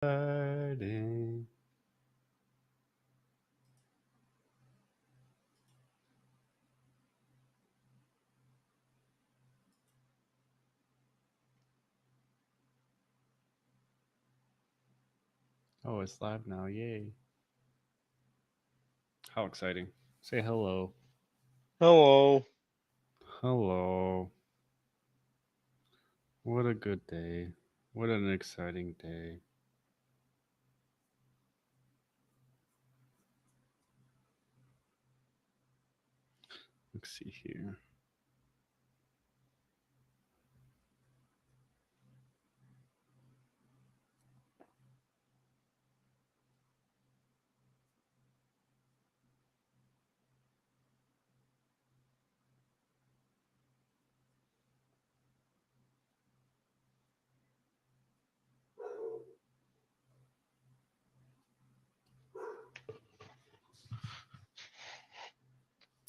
Friday. Oh, it's live now. Yay. How exciting. Say hello. Hello. Hello. What a good day. What an exciting day. Let's see here.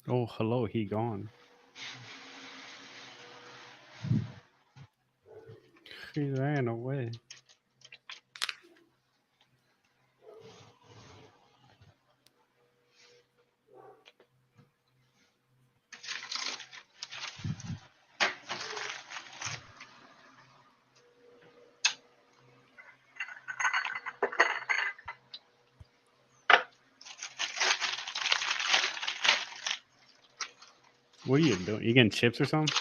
Oh, hello. He gone. He ran away. What are you doing? You getting chips or something?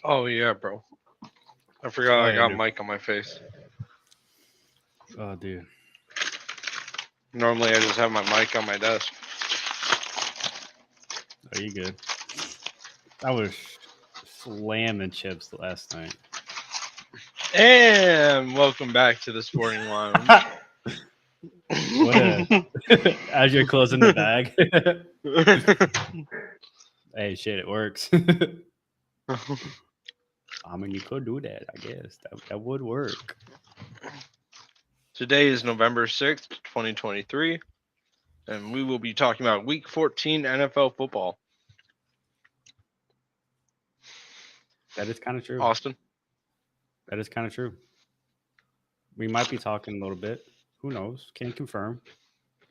Oh yeah, bro. I forgot Oh, I yeah, got dude. mic on my face. Oh, dude. Normally I just have my mic on my desk. Are you good? I was slamming chips last night. And welcome back to the Sporting Lounge. What a. As you're closing the bag. Hey, shit, it works. I mean, you could do that, I guess. That would work. Today is November 6th, 2023, and we will be talking about Week 14 NFL football. That is kind of true. Austin? That is kind of true. We might be talking a little bit. Who knows? Can't confirm.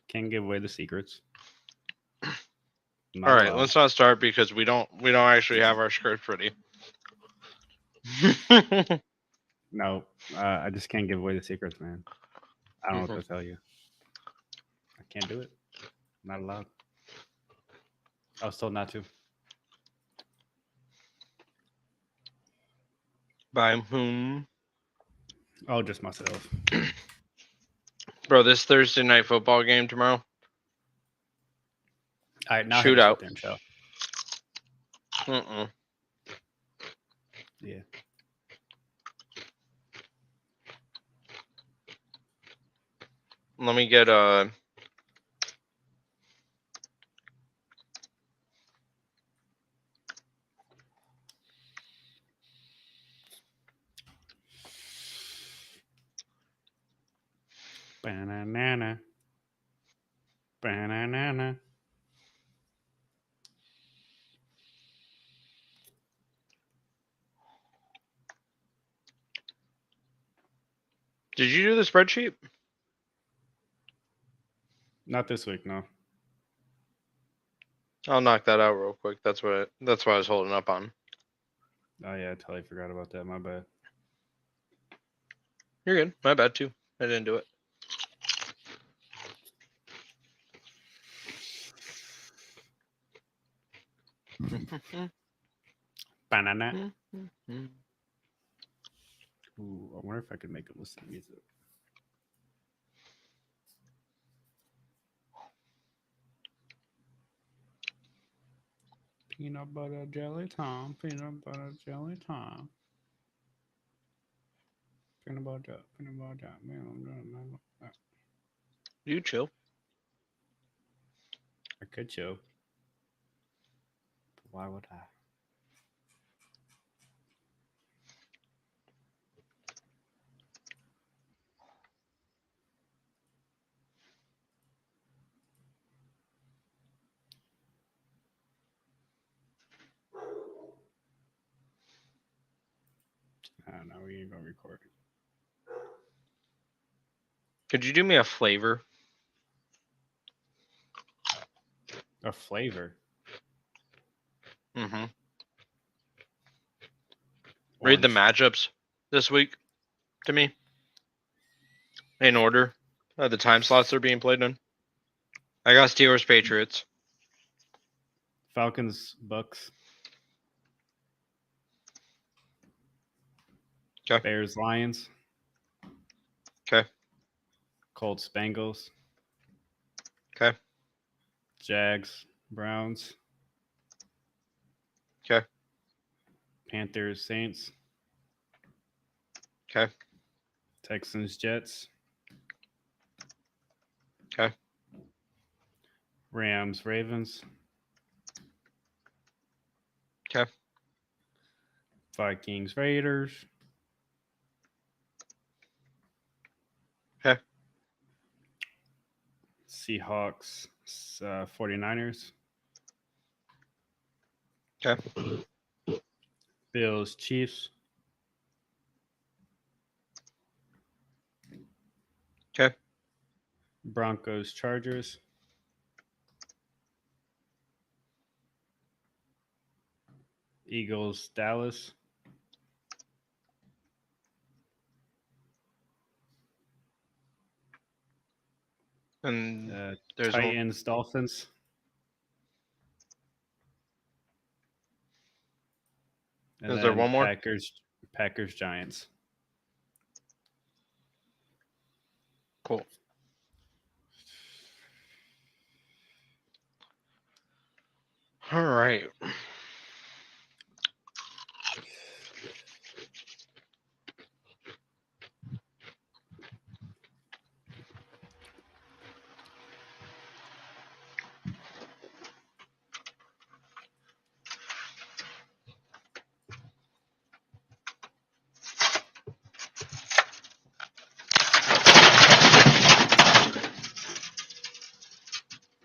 Can't give away the secrets. All Not right, allowed. let's not start because we don't actually have our script ready. No, I just can't give away the secrets, man. I don't know what to tell you. I can't do it. Not allowed. I was told not to. By whom? Oh, just myself. Bro, this Thursday night football game tomorrow. All right, now I have to Shootout. sit there and show. Mm-mm. Yeah. Let me get Banana. Banana. Did you do the spreadsheet? Not this week, no. I'll knock that out real quick. That's what I was holding up on. Oh, yeah, I totally forgot about that. My bad. You're good. My bad too. I didn't do it. Banana. Ooh, I wonder if I could make him listen to music. Peanut butter jelly time. Peanut butter jelly time. Peanut butter. Peanut butter. You chill. I could chill. But why would I? I don't know. We ain't gonna record. Could you do me a flavor? A flavor. Mm-hmm. Read the Orange. matchups this week to me in order. The time slots they're being played in. I got Steelers, Patriots. Falcons, Bucks. 'Kay. Bears, Lions. 'Kay. Colts, Bengals. 'Kay. Jags, Browns. 'Kay. Panthers, Saints. 'Kay. Texans, Jets. 'Kay. Rams, Ravens. 'Kay. Vikings, Raiders. 'Kay. Seahawks, 49ers. 'Kay. Bills, Chiefs. 'Kay. Broncos, Chargers. Eagles, Dallas. And there's Titans, Dolphins. And Is there one more? Packers, Giants. Cool. All right.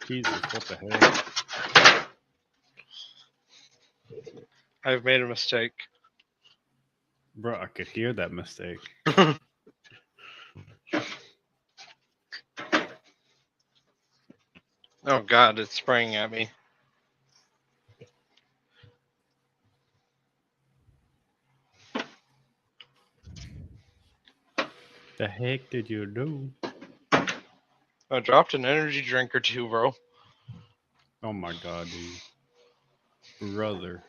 Jesus, what the hell? I've made a mistake. Bro, I could hear that mistake. Oh God, it's spraying at me. The heck did you do? I dropped an energy drink or two, bro. Oh my god, dude. Brother.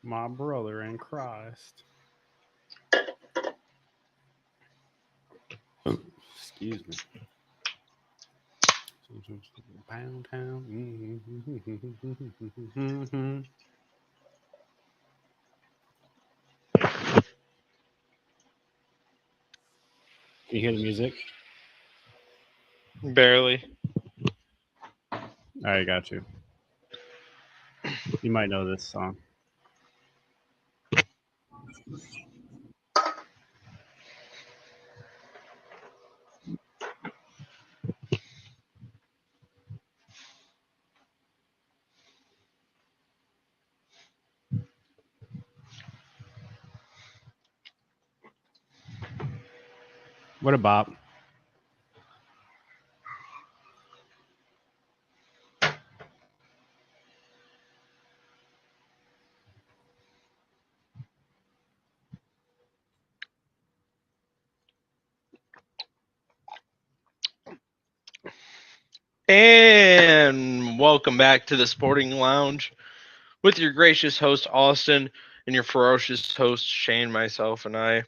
My brother in Christ. Excuse me. Pound town. Can you hear the music? Barely. I got you. You might know this song. What a bop. And welcome back to the Sporting Lounge with your gracious host, Austin, and your ferocious host, Shane, myself, and I.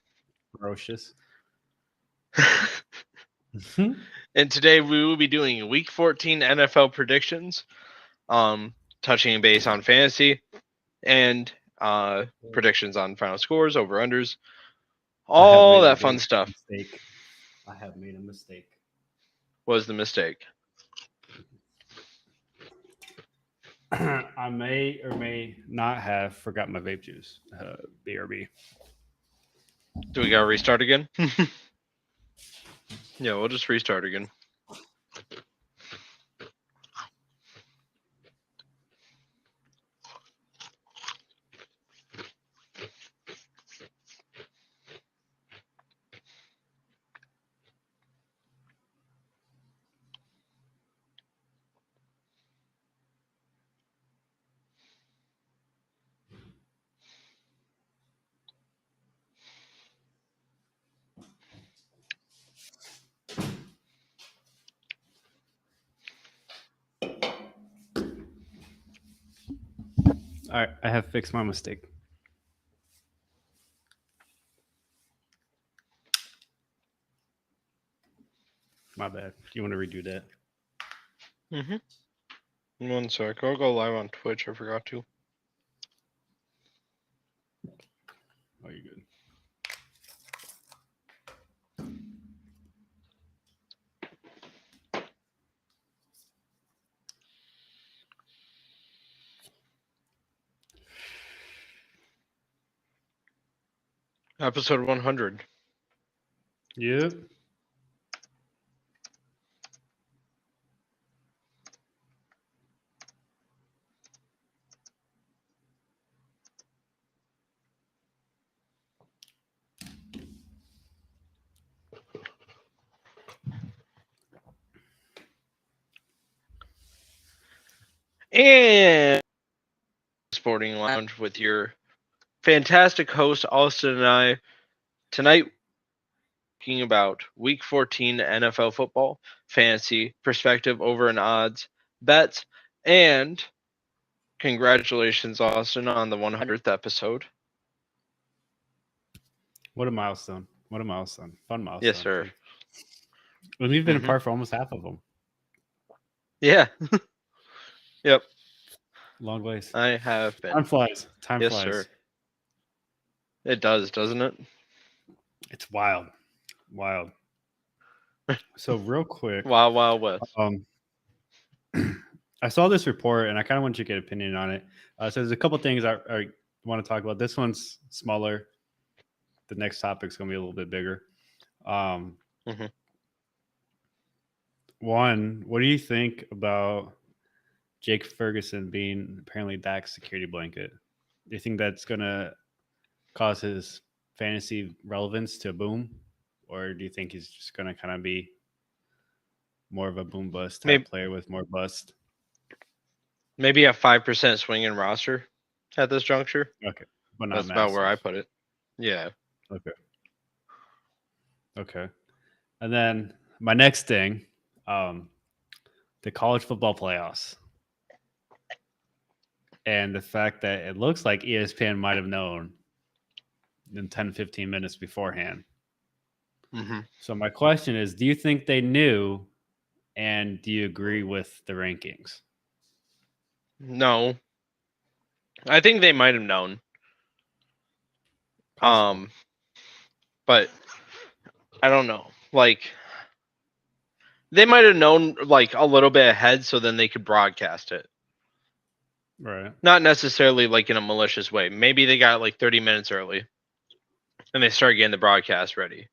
Ferocious. And today we will be doing Week 14 NFL predictions, touching base on fantasy, and predictions on final scores, over-unders, all that fun stuff. Mistake. I have made a mistake. What was the mistake? I may or may not have forgot my vape juice. BRB. Do we gotta restart again? Yeah, we'll just restart again. All right, I have fixed my mistake. My bad. Do you want to redo that? Mm-hmm. 1 sec. I'll go live on Twitch. I forgot to. Oh, you're good. Episode 100. Yep. And Sporting Lounge with your fantastic host, Austin, and I. Tonight, talking about Week 14 NFL football, fantasy, perspective over and odds, bets, and congratulations, Austin, on the 100th episode. What a milestone. What a milestone. Fun milestone. Yes, sir. Too. And we've been apart for almost half of them. Yeah. Yep. Long ways. I have been. Time flies. Time Yes, flies. sir. It does, doesn't it? It's wild. Wild. So real quick. Wild, wild west. I saw this report and I kind of want you to get an opinion on it. So there's a couple things I want to talk about. This one's smaller. The next topic's going to be a little bit bigger. One, what do you think about Jake Ferguson being apparently Dak's security blanket? Do you think that's going to cause his fantasy relevance to boom? Or do you think he's just going to kind of be more of a boom bust type player with more bust? Maybe a 5% swing in roster at this juncture. Okay. But not That's massive. about where I put it. Yeah. Okay. And then my next thing, the college football playoffs. And the fact that it looks like ESPN might have known in 10, 15 minutes beforehand. So my question is, do you think they knew, and do you agree with the rankings? No. I think they might have known. But I don't know. Like, they might have known like a little bit ahead so then they could broadcast it. Right. Not necessarily like in a malicious way. Maybe they got like 30 minutes early and they started getting the broadcast ready.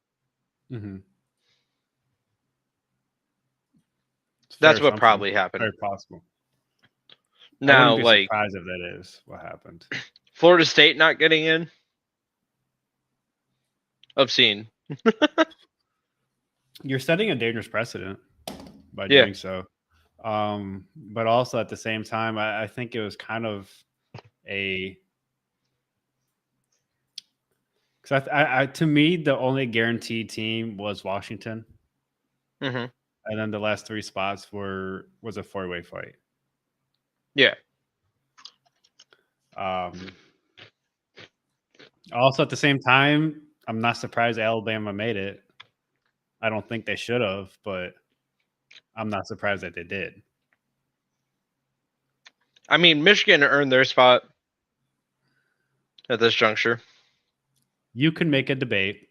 That's what probably happened. Very possible. Now, I wouldn't be surprised if that is what happened. Florida State not getting in? Obscene. You're setting a dangerous precedent by doing so. But also at the same time, I think it was kind of a... Because to me, the only guaranteed team was Washington. And then the last three spots was a four-way fight. Yeah. Also, at the same time, I'm not surprised Alabama made it. I don't think they should have, but I'm not surprised that they did. I mean, Michigan earned their spot at this juncture. You can make a debate.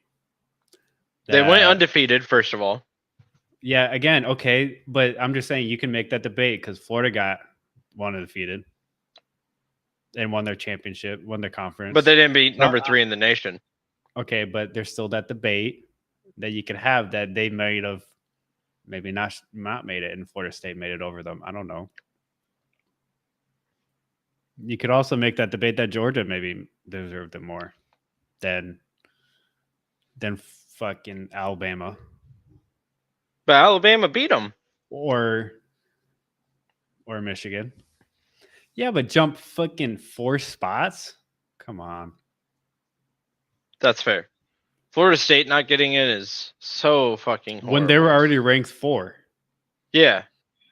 They went undefeated, first of all. Yeah, again, okay, but I'm just saying you can make that debate because Florida got one undefeated and won their championship, won their conference. But they didn't beat number 3 in the nation. Okay, but there's still that debate that you could have that they might have maybe not made it and Florida State made it over them. I don't know. You could also make that debate that Georgia maybe deserved it more than fucking Alabama. But Alabama beat them. Or Michigan. Yeah, but jump fucking 4 spots? Come on. That's fair. Florida State not getting in is so fucking horrible. When they were already ranked 4. Yeah.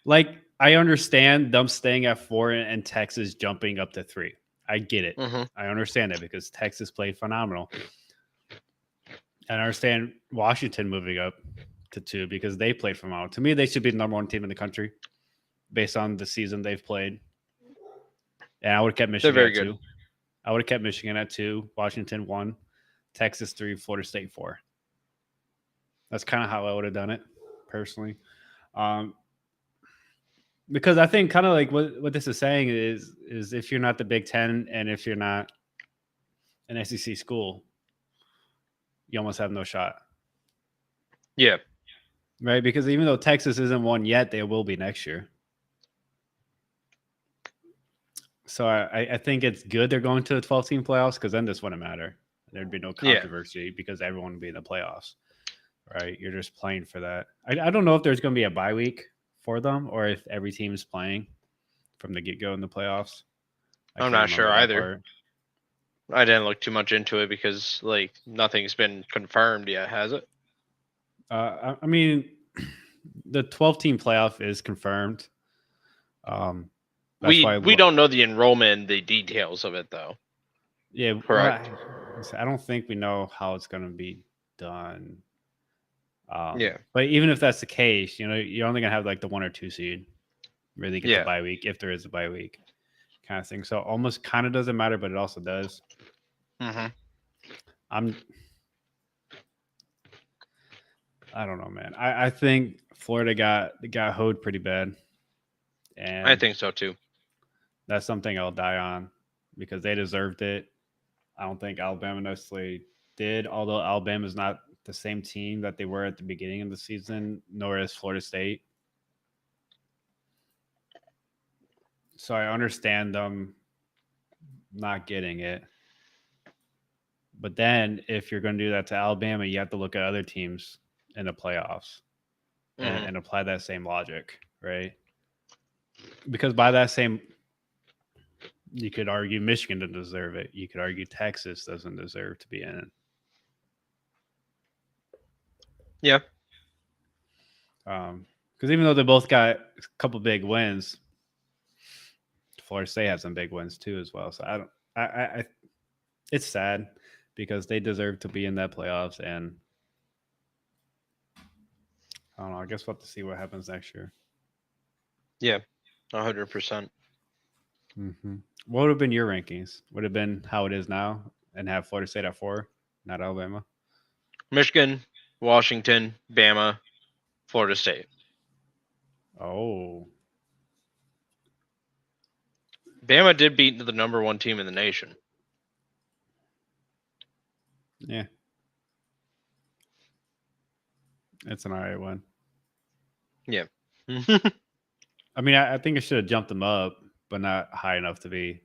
Like, I understand them staying at 4 and Texas jumping up to 3. I get it. Mm-hmm. I understand that because Texas played phenomenal. And I understand Washington moving up to 2 because they played phenomenal. To me, they should be the number 1 team in the country based on the season they've played. And I would have kept They're Michigan very at good. 2. I would have kept Michigan at 2, Washington 1, Texas 3, Florida State 4. That's kind of how I would have done it personally. Because I think kind of like what this is saying is if you're not the Big Ten and if you're not an SEC school, you almost have no shot. Yeah. Right? Because even though Texas isn't one yet, they will be next year. So I think it's good they're going to the 12-team playoffs because then this wouldn't matter. There'd be no controversy because everyone would be in the playoffs. Right? You're just playing for that. I don't know if there's going to be a bye week for them or if every team is playing from the get-go in the playoffs. I'm not sure either. Part. I didn't look too much into it because like nothing's been confirmed yet, has it? I mean, the 12-team playoff is confirmed. We don't know the enrollment and the details of it though. Yeah, correct. I don't think we know how it's going to be done. Yeah, but even if that's the case, you know, you're only going to have like the 1 or 2 seed really get the bye week if there is a bye week, kind of thing. So almost kind of doesn't matter, but it also does. Mm-hmm. I don't know, man. I think Florida got hoed pretty bad, and I think so too. That's something I'll die on because they deserved it. I don't think Alabama necessarily did, although Alabama's not the same team that they were at the beginning of the season, nor is Florida State. So I understand them not getting it. But then if you're going to do that to Alabama, you have to look at other teams in the playoffs and apply that same logic, right? Because by that same, you could argue Michigan doesn't deserve it. You could argue Texas doesn't deserve to be in it. Yeah. Because even though they both got a couple big wins, Florida State had some big wins too as well. So it's sad because they deserve to be in that playoffs, and I don't know. I guess we'll have to see what happens next year. Yeah, 100%. What would have been your rankings? Would have been how it is now, and have Florida State at 4, not Alabama. Michigan, Washington, Bama, Florida State. Oh. Bama did beat the number 1 team in the nation. Yeah. It's an all right one. Yeah. I mean, I think I should have jumped them up, but not high enough to be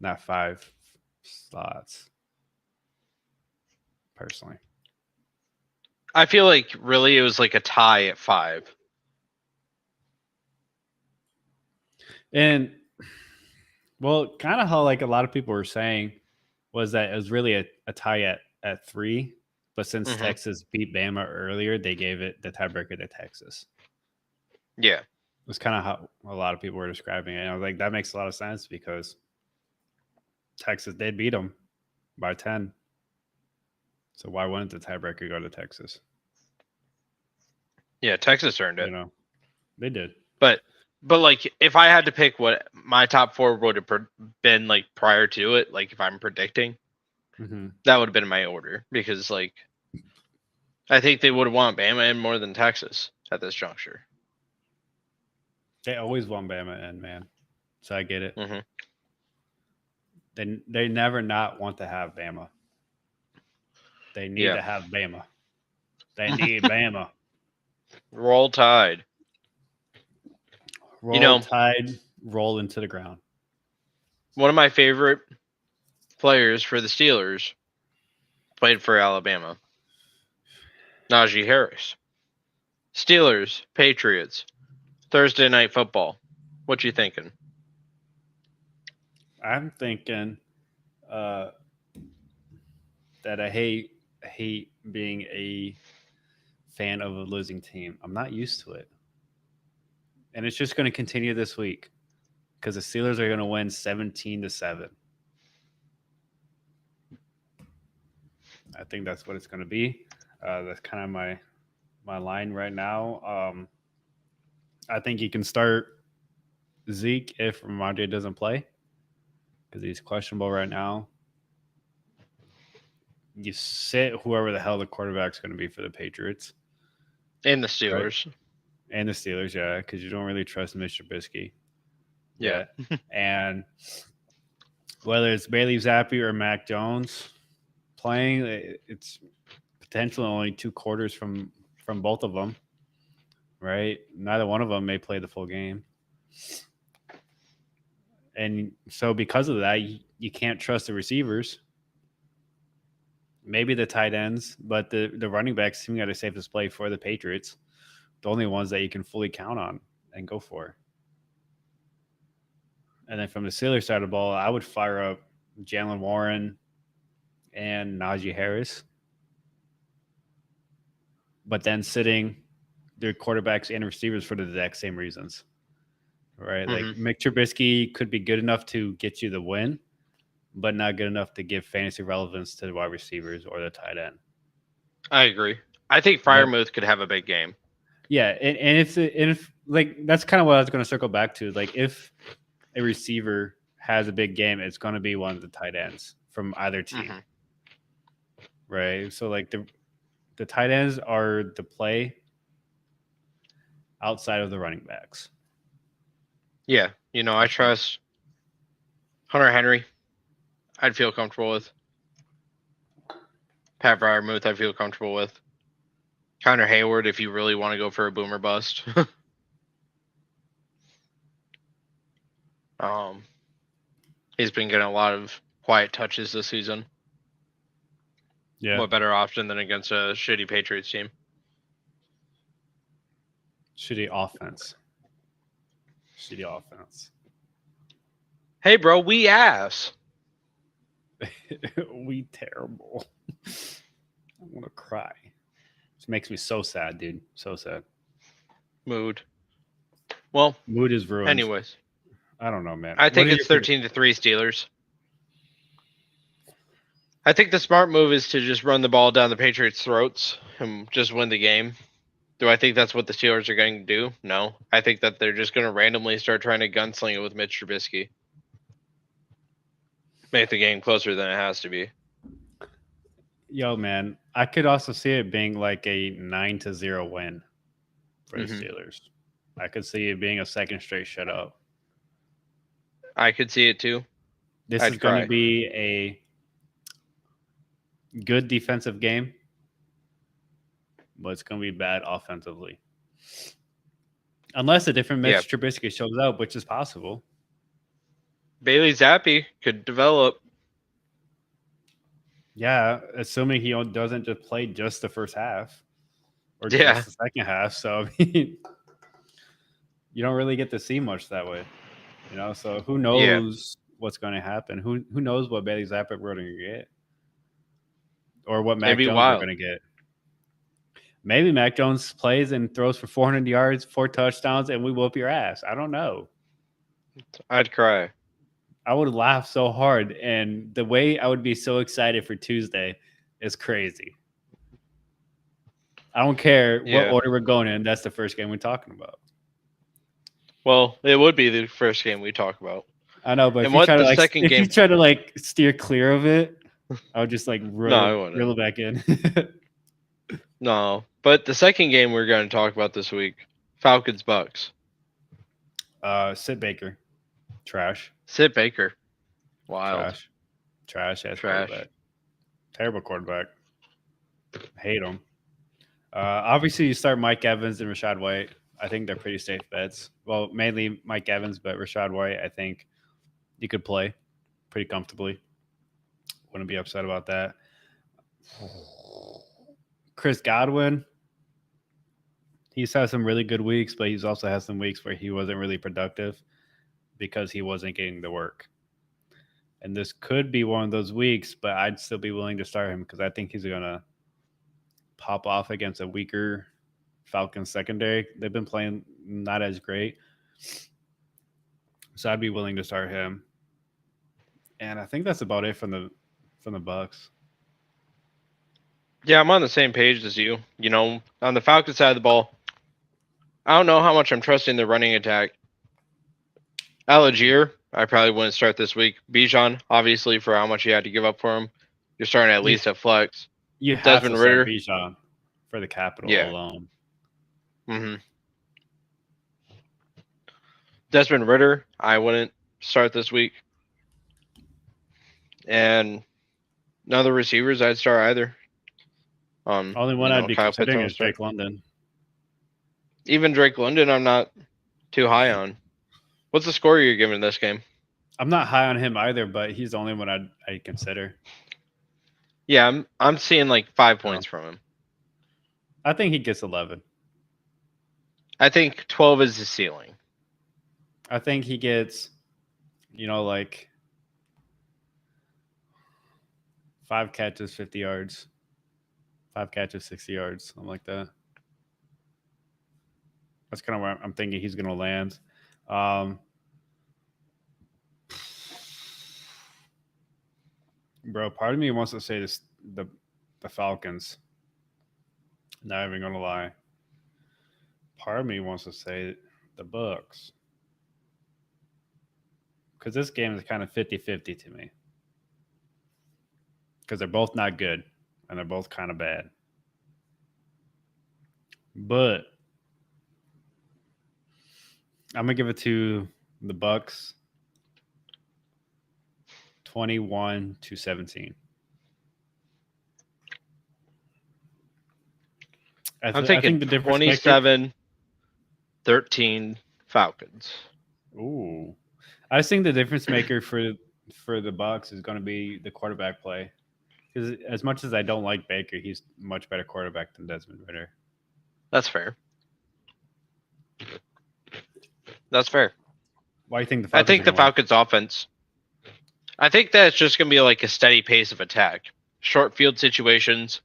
not 5 slots. Personally. I feel like really it was like a tie at 5. And well, kind of how like a lot of people were saying was that it was really a tie at 3, but since Texas beat Bama earlier, they gave it the tiebreaker to Texas. Yeah. It was kind of how a lot of people were describing it. And I was like, that makes a lot of sense because Texas did beat them by 10. So why wouldn't the tiebreaker go to Texas? Yeah, Texas earned it. You know, they did. But like, if I had to pick what my top 4 would have been like prior to it, like if I'm predicting, that would have been my order because like I think they would have won Bama in more than Texas at this juncture. They always want Bama in, man. So I get it. They never not want to have Bama. They need to have Bama. They need Bama. Roll Tide. Roll Tide, roll into the ground. One of my favorite players for the Steelers played for Alabama. Najee Harris. Steelers, Patriots, Thursday Night Football. What you thinking? I'm thinking that I hate being a fan of a losing team. I'm not used to it. And it's just going to continue this week because the Steelers are going to win 17-7. I think that's what it's going to be. That's kind of my line right now. I think you can start Zeke if Ramondre doesn't play because he's questionable right now. You sit whoever the hell the quarterback's going to be for the Patriots, And the right? Steelers. And the Steelers, yeah, because you don't really trust Mr. Trubisky Yeah. yet. And whether it's Bailey Zappi or Mac Jones playing, it's potentially only 2 quarters from both of them, right? Neither one of them may play the full game. And so because of that, you can't trust the receivers. Maybe the tight ends, but the running backs seem to the safest play for the Patriots. The only ones that you can fully count on and go for. And then from the Steelers side of the ball, I would fire up Jalen Warren and Najee Harris. But then sitting their quarterbacks and receivers for the exact same reasons. Right? Like Mick Trubisky could be good enough to get you the win, but not good enough to give fantasy relevance to the wide receivers or the tight end. I agree. I think Freiermuth could have a big game. Yeah, and if like that's kind of what I was going to circle back to. Like if a receiver has a big game, it's going to be one of the tight ends from either team, right? So like the tight ends are the play outside of the running backs. Yeah, I trust Hunter Henry. I'd feel comfortable with. Pat Freiermuth, I feel comfortable with. Connor Hayward, if you really want to go for a boomer bust. He's been getting a lot of quiet touches this season. Yeah. What better option than against a shitty Patriots team? Shitty offense. Hey, bro, we ass. We terrible. I want to cry. This makes me so sad, dude. So sad. Mood. Well, mood is ruined. Anyways, I don't know, man. I think it's 13-3 Steelers. I think the smart move is to just run the ball down the Patriots' throats and just win the game. Do I think that's what the Steelers are going to do? No. I think that they're just going to randomly start trying to gunsling it with Mitch Trubisky. Make the game closer than it has to be. Yo, man, I could also see it being like a 9-0 win for the Steelers. I could see it being a second straight shutout. I could see it too. This is going to be a good defensive game, but it's going to be bad offensively. Unless a different Mitch Trubisky shows up, which is possible. Bailey Zappi could develop. Yeah, assuming he doesn't just play just the first half or just the second half. So, I mean, you don't really get to see much that way. So who knows what's going to happen? Who knows what Bailey Zappi we're going to get? Or what Mac Jones we're going to get? Maybe Mac Jones plays and throws for 400 yards, 4 touchdowns, and we whoop your ass. I don't know. I'd cry. I would laugh so hard, and the way I would be so excited for Tuesday is crazy. I don't care what order we're going in. That's the first game we're talking about. Well, it would be the first game we talk about. I know, but if you try to steer clear of it, I would just reel it back in. No, but the second game we're going to talk about this week, Falcons-Bucks. Sit Baker. Trash. Sit Baker. Wild. Trash. Quarterback. Terrible quarterback. Hate him. Obviously, you start Mike Evans and Rachaad White. I think they're pretty safe bets. Well, mainly Mike Evans, but Rachaad White, I think you could play pretty comfortably. Wouldn't be upset about that. Chris Godwin, he's had some really good weeks, but he's also had some weeks where he wasn't really productive because he wasn't getting the work. And this could be one of those weeks, but I'd still be willing to start him because I think he's going to pop off against a weaker Falcons secondary. They've been playing not as great. So I'd be willing to start him. And I think that's about it from the Bucks. Yeah, I'm on the same page as you. You know, on the Falcons side of the ball, I don't know how much I'm trusting the running attack. Algier, I probably wouldn't start this week. Bijan, obviously, for how much you had to give up for him, you're starting at You least at flex. you have to Desmond start Ritter, Bijan for the capital yeah. alone. hmm Desmond Ritter, I wouldn't start this week. And none of the receivers I'd start either. Only one You I'd know, be Kyle Pitts considering on is start. Drake London. Even Drake London, I'm not too high on. What's the score you're giving this game? I'm not high on him either, but he's the only one I'd consider. Yeah, I'm seeing like 5 Oh. points from him. I think he gets 11. I think 12 is the ceiling. I think he gets, like 5 catches, 50 yards, 5 catches, 60 yards, something like that. That's kind of where I'm thinking he's going to land. Bro, part of me wants to say this the Falcons. Not even going to lie. Part of me wants to say the Bucks. Because this game is kind of 50-50 to me. Because they're both not good, and they're both kind of bad. But I'm going to give it to the Bucks 21-17. I'm I thinking think the difference maker, 27-13 Falcons. Ooh. I just think the difference maker for the Bucks is going to be the quarterback play. Because as much as I don't like Baker, he's a much better quarterback than Desmond Ritter. That's fair. That's fair. Why do you think the I Falcons think are the gonna win? Falcons offense. I think that it's just going to be like a steady pace of attack. Short field situations,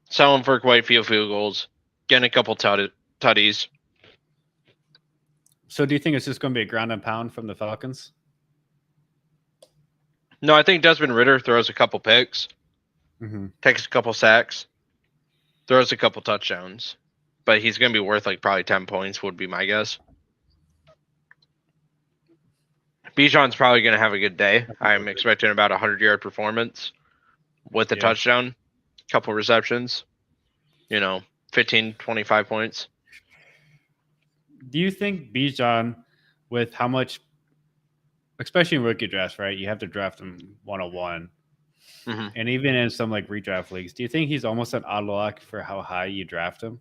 selling for quite a few field goals, getting a couple tutties. So do you think it's just going to be a ground and pound from the Falcons? No, I think Desmond Ritter throws a couple picks, Mm-hmm. takes a couple sacks, throws a couple touchdowns, but he's going to be worth like probably 10 points would be my guess. Bijan's probably going to have a good day. I'm expecting about a 100-yard performance with a touchdown, couple receptions, 15, 25 points. Do you think Bijan, with how much, especially in rookie drafts, right? You have to draft him 101. Mm-hmm. And even in some like redraft leagues, do you think he's almost an odd lock for how high you draft him?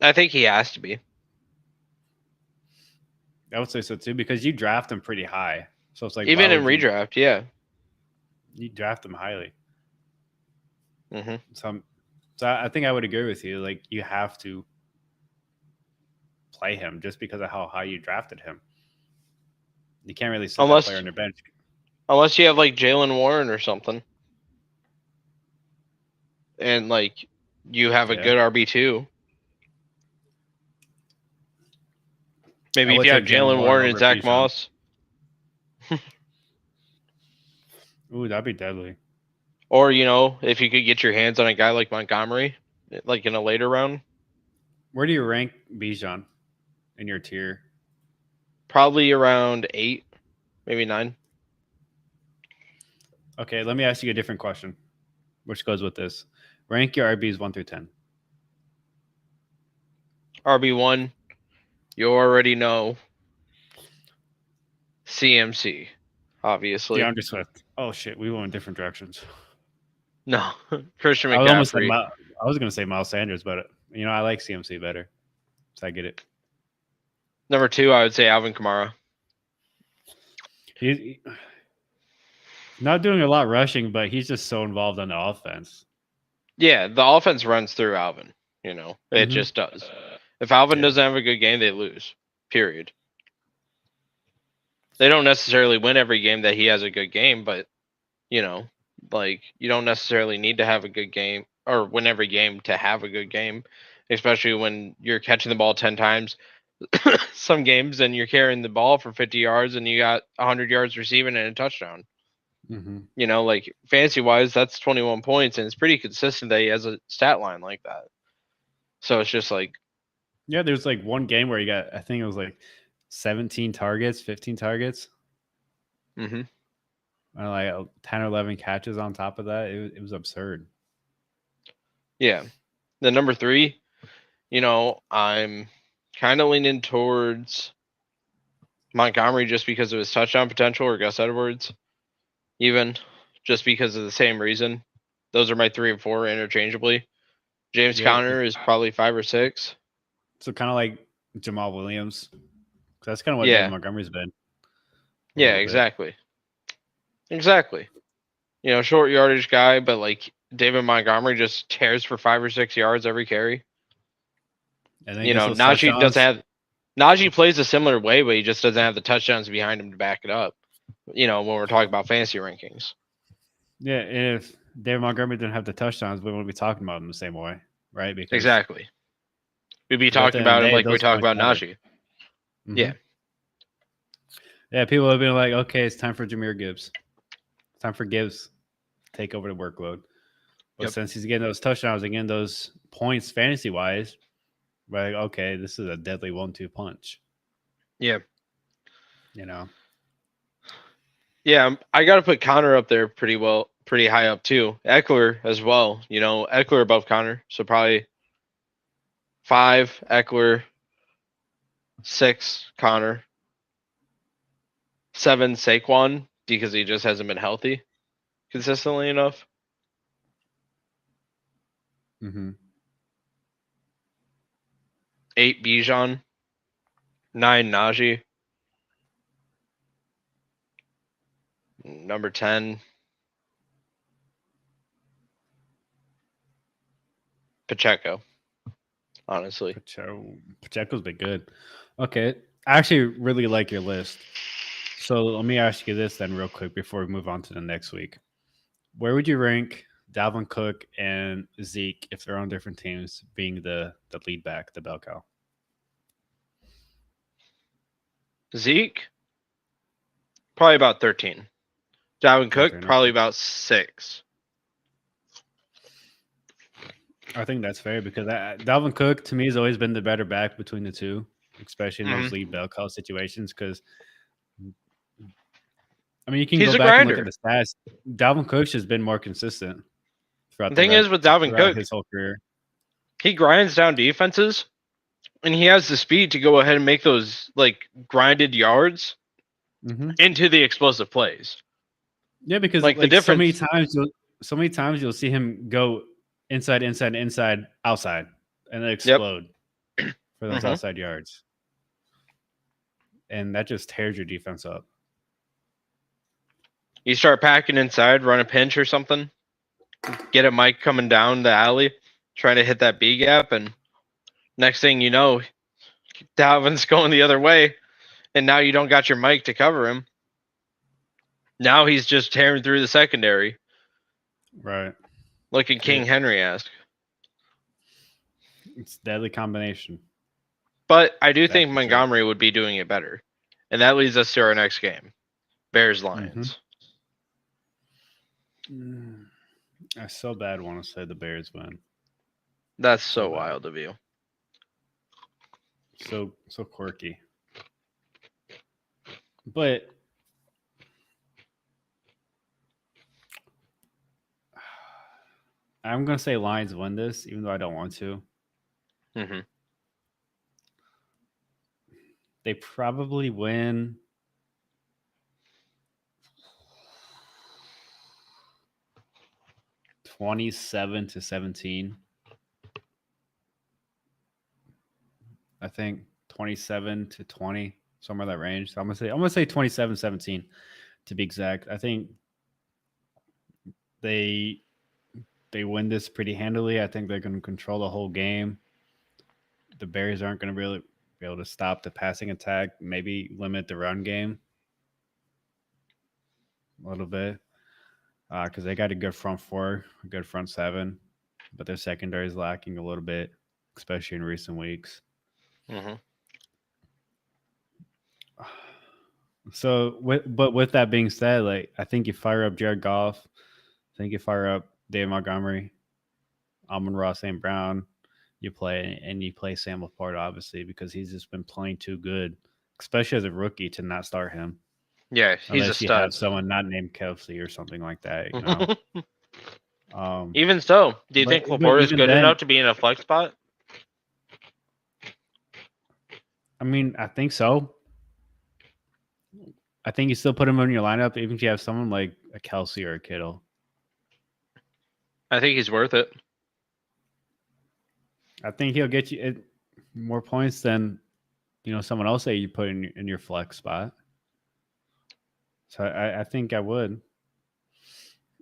I think he has to be. I would say so too, because you draft him pretty high. So it's like Even why in would redraft, yeah. you draft him highly. Mm-hmm. So I think I would agree with you. Like you have to play him just because of how high you drafted him. You can't really sit that player on your bench. Unless you have like Jaylen Warren or something. And like you have a good RB2. Maybe if you have Jaylen Warren and Zach Moss. Ooh, that'd be deadly. Or, if you could get your hands on a guy like Montgomery, like in a later round. Where do you rank Bijan in your tier? Probably around 8, maybe 9. Okay, let me ask you a different question, which goes with this. Rank your RBs 1 through 10. RB1, you already know. CMC, obviously. DeAndre Swift. Oh shit, we went in different directions. No, Christian McCaffrey. I was going to say Miles Sanders, but I like CMC better, so I get it. Number 2, I would say Alvin Kamara. He's not doing a lot rushing, but he's just so involved on the offense. Yeah, the offense runs through Alvin. It just does. If Alvin doesn't have a good game, they lose. Period. They don't necessarily win every game that he has a good game, but you don't necessarily need to have a good game or win every game to have a good game, especially when you're catching the ball 10 times. Some games and you're carrying the ball for 50 yards and you got 100 yards receiving and a touchdown. You know, like fantasy wise, that's 21 points, and it's pretty consistent that he has a stat line like that. So it's just like, Yeah, there's like one game where he got, I think it was like 17 targets, 15 targets, mm-hmm. and like 10 or 11 catches on top of that. It was absurd. Yeah. The number 3, you know, I'm kind of leaning towards Montgomery just because of his touchdown potential, or Gus Edwards, even just because of the same reason. Those are my 3 and 4 interchangeably. James Yeah, Conner is probably 5 or 6. so kind of like Jamal Williams. 'Cause that's kind of what David Yeah. Montgomery's been. A Yeah, little bit. exactly. You know, short yardage guy, but like David Montgomery just tears for 5 or 6 yards every carry. And then You gets know, those Najee doesn't touchdowns. have Najee plays a similar way, but he just doesn't have the touchdowns behind him to back it up. You know, when we're talking about fantasy rankings. Yeah, and if David Montgomery didn't have the touchdowns, we wouldn't be talking about him the same way, right? Because Exactly. We'd be at the talking end of about the him day, like we those talk points about matter. Najee. Mhm. Yeah. Yeah, people have been like, okay, it's time for Jahmyr Gibbs. It's time for Gibbs to take over the workload. But Yep. since he's getting those touchdowns and getting those points fantasy wise, we're like, okay, this is a deadly 1-2 punch. Yeah. You know? Yeah, I got to put Connor up there pretty high up too. Eckler as well. You know, Eckler above Connor, so probably 5 Eckler, 6 Connor, 7 Saquon because he just hasn't been healthy consistently enough. Mm-hmm. 8 Bijan, 9 Najee, number 10 Pacheco. Honestly, Pacheco's been good. Okay. I actually really like your list. So let me ask you this then, real quick, before we move on to the next week. Where would you rank Dalvin Cook and Zeke if they're on different teams, being the lead back, the bell cow? Zeke probably about 13. Dalvin Cook 13, probably okay. about 6. I think that's fair because Dalvin Cook to me has always been the better back between the two, especially in those lead bell cow situations. Because I mean, you can He's go a back and look at grinder. the stats. Dalvin Cook's has been more consistent throughout The thing is with Dalvin throughout Cook, his whole career. he grinds down defenses, and he has the speed to go ahead and make those like grinded yards Mm-hmm. into the explosive plays. Yeah, because Like the like so many difference. times you'll see him go inside, outside, and then Yep. explode for those Mhm. outside yards, and that just tears your defense up. You start packing inside, run a pinch or something, get a Mike coming down the alley, trying to hit that B gap, and next thing you know, Dalvin's going the other way, and now you don't got your Mike to cover him. Now he's just tearing through the secondary, Right. looking King Henry-esque. It's a deadly combination. But I do That's think for sure. Montgomery would be doing it better, and that leads us to our next game, Bears-Lions. I so bad want to say the Bears win. That's so wild of you. So quirky. But I'm gonna say Lions win this, even though I don't want to. Mm-hmm. They probably win 27-17. I think 27-20, somewhere in that range. So I'm gonna say 27-17 to be exact. I think they win this pretty handily. I think they're going to control the whole game. The Bears aren't going to really be able to stop the passing attack, maybe limit the run game a little bit because they got a good front four, a good front seven, but their secondary is lacking a little bit, especially in recent weeks. Mm-hmm. So, with that being said, like I think you fire up Jared Goff, I think you fire up Dave Montgomery, Amon-Ra St. Brown. You play Sam Laporta obviously because he's just been playing too good, especially as a rookie to not start him Yeah, he's a unless you have stud. someone not named Kelsey or something like that. You know. Even so, do you think but Laporta is even good then, enough to be in a flex spot? I mean, I think so. I think you still put him in your lineup, even if you have someone like a Kelsey or a Kittle. I think he's worth it. I think he'll get you more points than someone else that you put in your flex spot. So I think I would.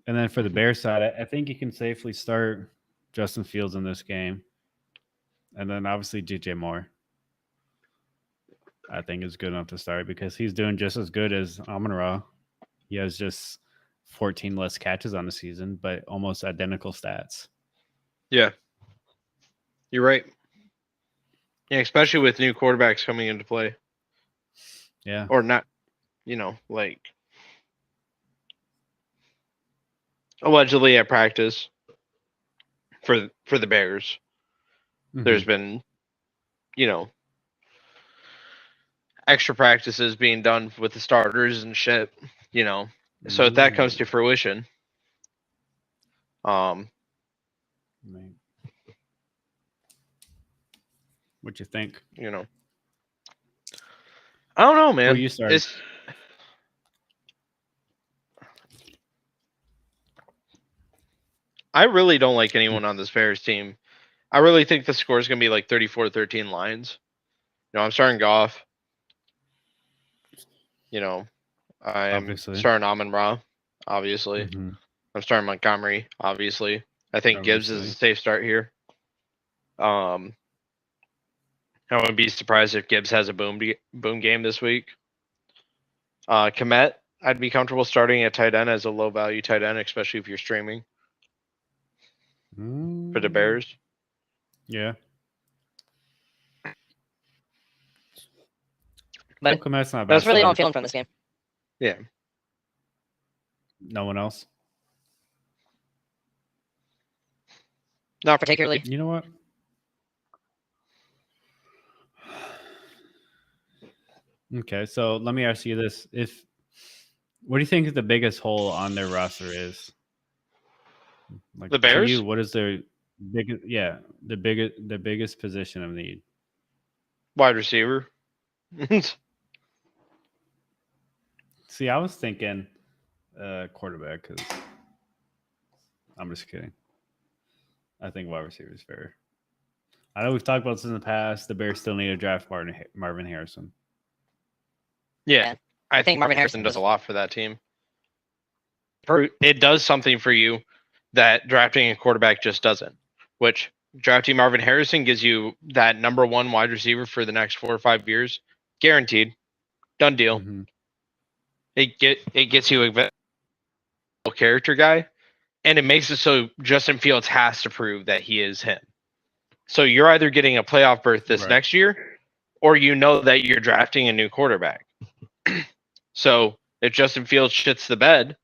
And then for the Bears side, I think you can safely start Justin Fields in this game, and then obviously DJ Moore. I think is good enough to start because he's doing just as good as Amon-Ra. He has just 14 less catches on the season, but almost identical stats. Yeah, you're right. Yeah, especially with new quarterbacks coming into play. Yeah, or not, like allegedly at practice for the Bears. Mm-hmm. There's been, extra practices being done with the starters and shit, So if that comes to fruition, what you think? I don't know, man. Who you start? I really don't like anyone on this Bears team. I really think the score is going to be like 34-13 Lions. I'm starting Goff. I'm starting Amon-Ra, obviously. Mm-hmm. I'm starting Montgomery, obviously. I think Gibbs is a safe start here. I wouldn't be surprised if Gibbs has a boom game this week. Kmet, I'd be comfortable starting at tight end as a low value tight end, especially if you're streaming for the Bears. Yeah. But Kmet's not bad. that's really all I'm feeling from this game. Yeah. No one else? Not particularly. You know what? Okay, so let me ask you this: what do you think the biggest hole on their roster is? Like the Bears? To you, what is their biggest? Yeah, the biggest position of need. Wide receiver. See, I was thinking quarterback because I'm just kidding. I think wide receiver is fair. I know we've talked about this in the past. The Bears still need to draft Marvin Harrison. Yeah, I think Marvin Harrison does a lot for that team. It does something for you that drafting a quarterback just doesn't. Which drafting Marvin Harrison gives you that number one wide receiver for the next 4 or 5 years, guaranteed, done deal. Mm-hmm. It gets you a character guy, and it makes it so Justin Fields has to prove that he is him. So you're either getting a playoff berth this next year, or that you're drafting a new quarterback. So if Justin Fields shits the bed,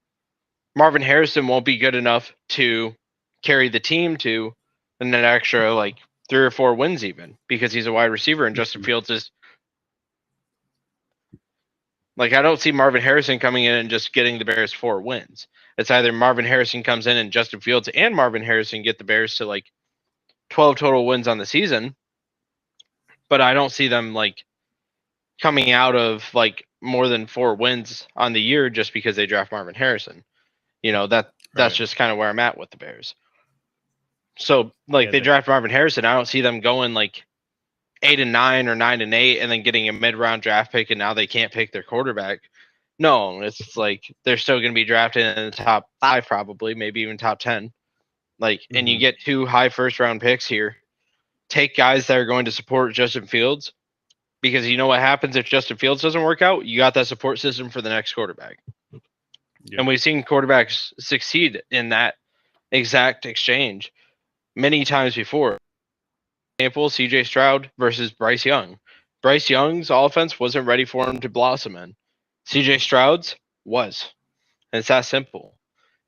Marvin Harrison won't be good enough to carry the team to an extra 3 or 4 wins even, because he's a wide receiver and Justin Fields is I don't see Marvin Harrison coming in and just getting the Bears 4 wins. It's either Marvin Harrison comes in and Justin Fields and Marvin Harrison get the Bears to 12 total wins on the season. But I don't see them coming out of more than 4 wins on the year just because they draft Marvin Harrison. That's just kind of where I'm at with the Bears. So they draft Marvin Harrison. I don't see them going 8-9 or 9-8 and then getting a mid-round draft pick, and now they can't pick their quarterback. No, it's they're still going to be drafted in the top 5, probably, maybe even top 10. And you get 2 high first-round picks here. Take guys that are going to support Justin Fields, because you know what happens if Justin Fields doesn't work out? You got that support system for the next quarterback. Yep. And we've seen quarterbacks succeed in that exact exchange many times before. Example, CJ Stroud versus Bryce Young. Bryce Young's offense wasn't ready for him to blossom in. CJ Stroud's was. And it's that simple.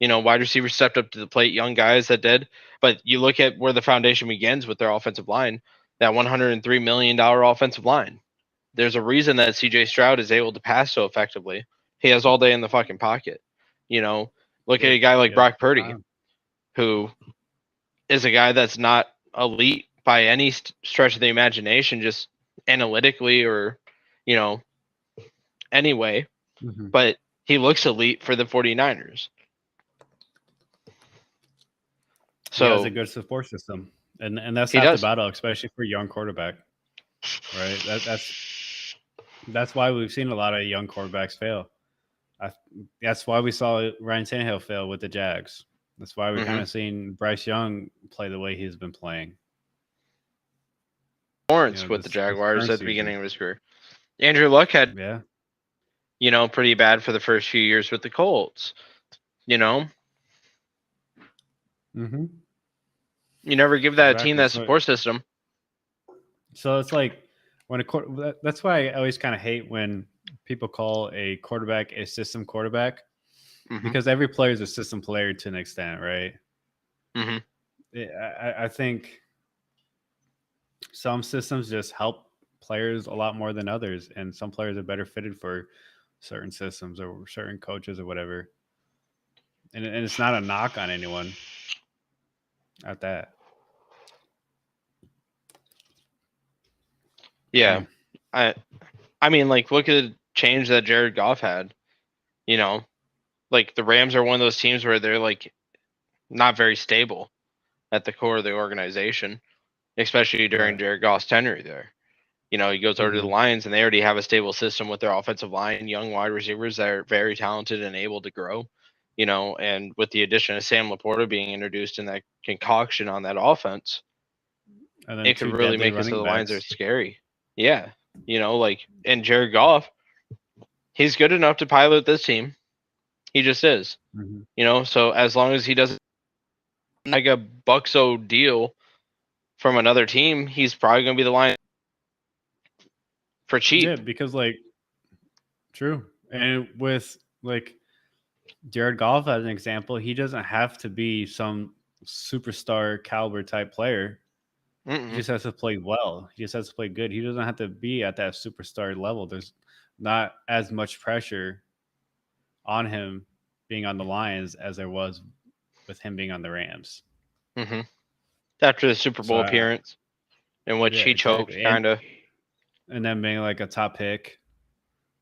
Wide receivers stepped up to the plate, young guys that did. But you look at where the foundation begins with their offensive line, that $103 million offensive line. There's a reason that CJ Stroud is able to pass so effectively. He has all day in the fucking pocket. Look at a guy like Brock Purdy, who is a guy that's not elite by any stretch of the imagination, just analytically or, anyway. Mm-hmm. But he looks elite for the 49ers. So he has a good support system, and that's He half does. the battle, especially for a young quarterback. Right? That's why we've seen a lot of young quarterbacks fail. That's why we saw Ryan Tannehill fail with the Jags. That's why we're kind of seeing Bryce Young play the way he's been playing. Lawrence with the Jaguars at the beginning of his career. Andrew Luck had, pretty bad for the first few years with the Colts. Mm-hmm. You never give that team that support system. So it's like when that's why I always kind of hate when people call a quarterback a system quarterback, because every player is a system player to an extent, right? I think some systems just help players a lot more than others, and some players are better fitted for certain systems or certain coaches or whatever. And it's not a knock on anyone at that. Yeah. I mean, like, look at the change that Jared Goff had. Like, the Rams are one of those teams where they're, like, not very stable at the core of the organization, especially during Jared Goff's tenure there. He goes over to the Lions, and they already have a stable system with their offensive line, young wide receivers that are very talented and able to grow. And with the addition of Sam Laporta being introduced in that concoction on that offense, it could really make it so the Lions are scary. Yeah. And Jared Goff, he's good enough to pilot this team. He just is. So as long as he doesn't like a Buxo deal from another team, he's probably going to be the Lions for cheap. Yeah, because true. And with Jared Goff as an example, he doesn't have to be some superstar caliber type player. He just has to play well. He just has to play good. He doesn't have to be at that superstar level. There's not as much pressure on him being on the Lions as there was with him being on the Rams. After the Super Bowl appearance, in which he choked, kind of. And then being like a top pick.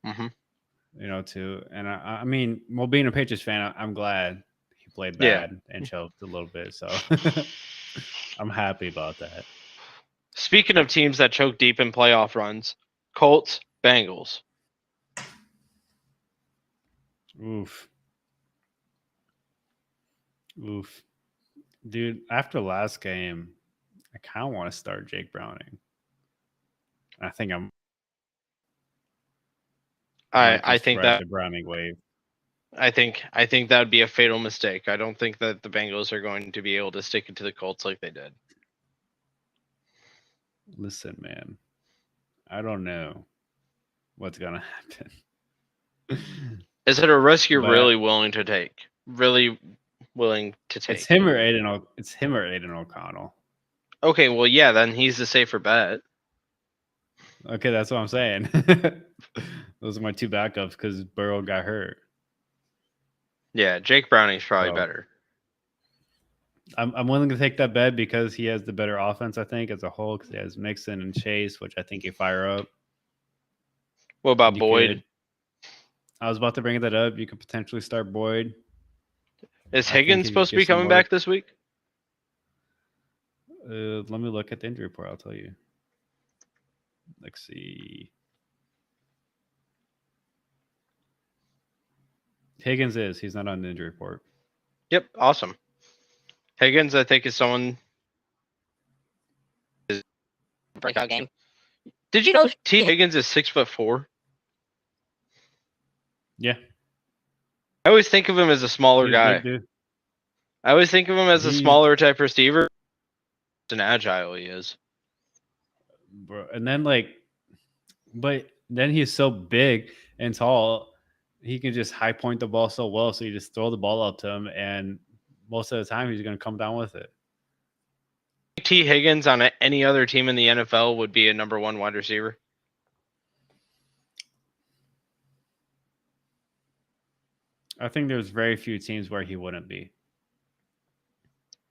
Too. And I mean, well, being a Patriots fan, I'm glad he played bad and choked a little bit. So I'm happy about that. Speaking of teams that choke deep in playoff runs, Colts, Bengals. Oof. Dude, after last game, I kind of want to start Jake Browning. I think I think that the Browning wave. I think that would be a fatal mistake. I don't think that the Bengals are going to be able to stick it to the Colts like they did. Listen, man, I don't know what's gonna happen. Is it a risk you're really willing to take? Really willing to take? It's him or Aiden O'Connell. Okay, well, yeah, then he's the safer bet. Okay, that's what I'm saying. Those are my two backups because Burrow got hurt. Yeah, Jake Browning's probably better. I'm willing to take that bet because he has the better offense, I think, as a whole, because he has Mixon and Chase, which I think he fire up. What about Boyd? I was about to bring that up. You could potentially start Boyd. Is Higgins supposed to be coming back this week? Let me look at the injury report. I'll tell you. Let's see. Higgins is. He's not on the injury report. Yep, awesome. Higgins, I think, is someone. Breakout game. Did you know T. Higgins is 6'4"? Yeah. I always think of him as a smaller guy. I always think of him as a smaller type receiver. And agile he is. Bro, and then but then he's so big and tall, he can just high point the ball so well. So you just throw the ball up to him, and most of the time he's going to come down with it. T. Higgins on any other team in the NFL would be a number 1 wide receiver. I think there's very few teams where he wouldn't be.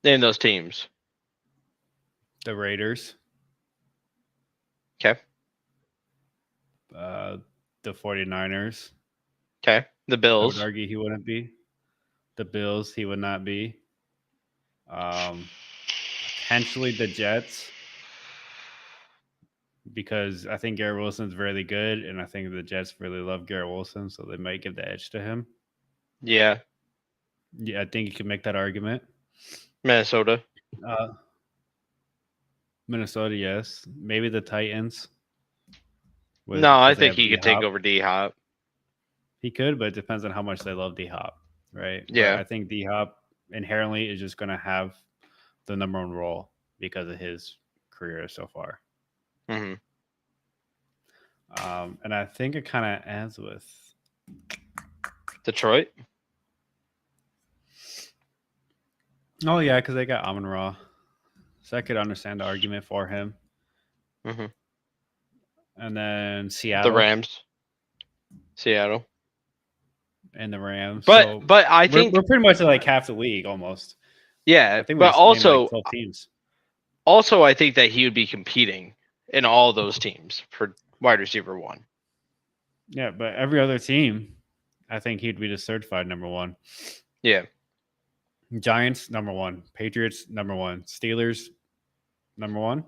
Name those teams. The Raiders. Okay. The 49ers. Okay. The I Bills. would argue he wouldn't be. The Bills, he would not be. Potentially the Jets, because I think Garrett Wilson's really good, and I think the Jets really love Garrett Wilson, so they might give the edge to him. Yeah. Yeah, I think you can make that argument. Minnesota. Minnesota, yes. Maybe the Titans. No, I because they think have he could take D-Hop. over D-Hop. He could, but it depends on how much they love D-Hop, right? Yeah. But I think D-Hop inherently is just going to have the number 1 role because of his career so far. Mm-hmm. And I think it kind of ends with Detroit. Oh yeah, because they got Amon-Ra, so I could understand the argument for him. Mm-hmm. And then Seattle, The Rams. Seattle. and the Rams. But So but I think we're pretty much like half the league almost. yeah. I think we But just named, also like 12 teams. also I think that he would be competing in all those teams for wide receiver 1. Yeah, but every other team, I think he'd be the certified number 1. Yeah. Giants number 1, Patriots number 1, Steelers number 1.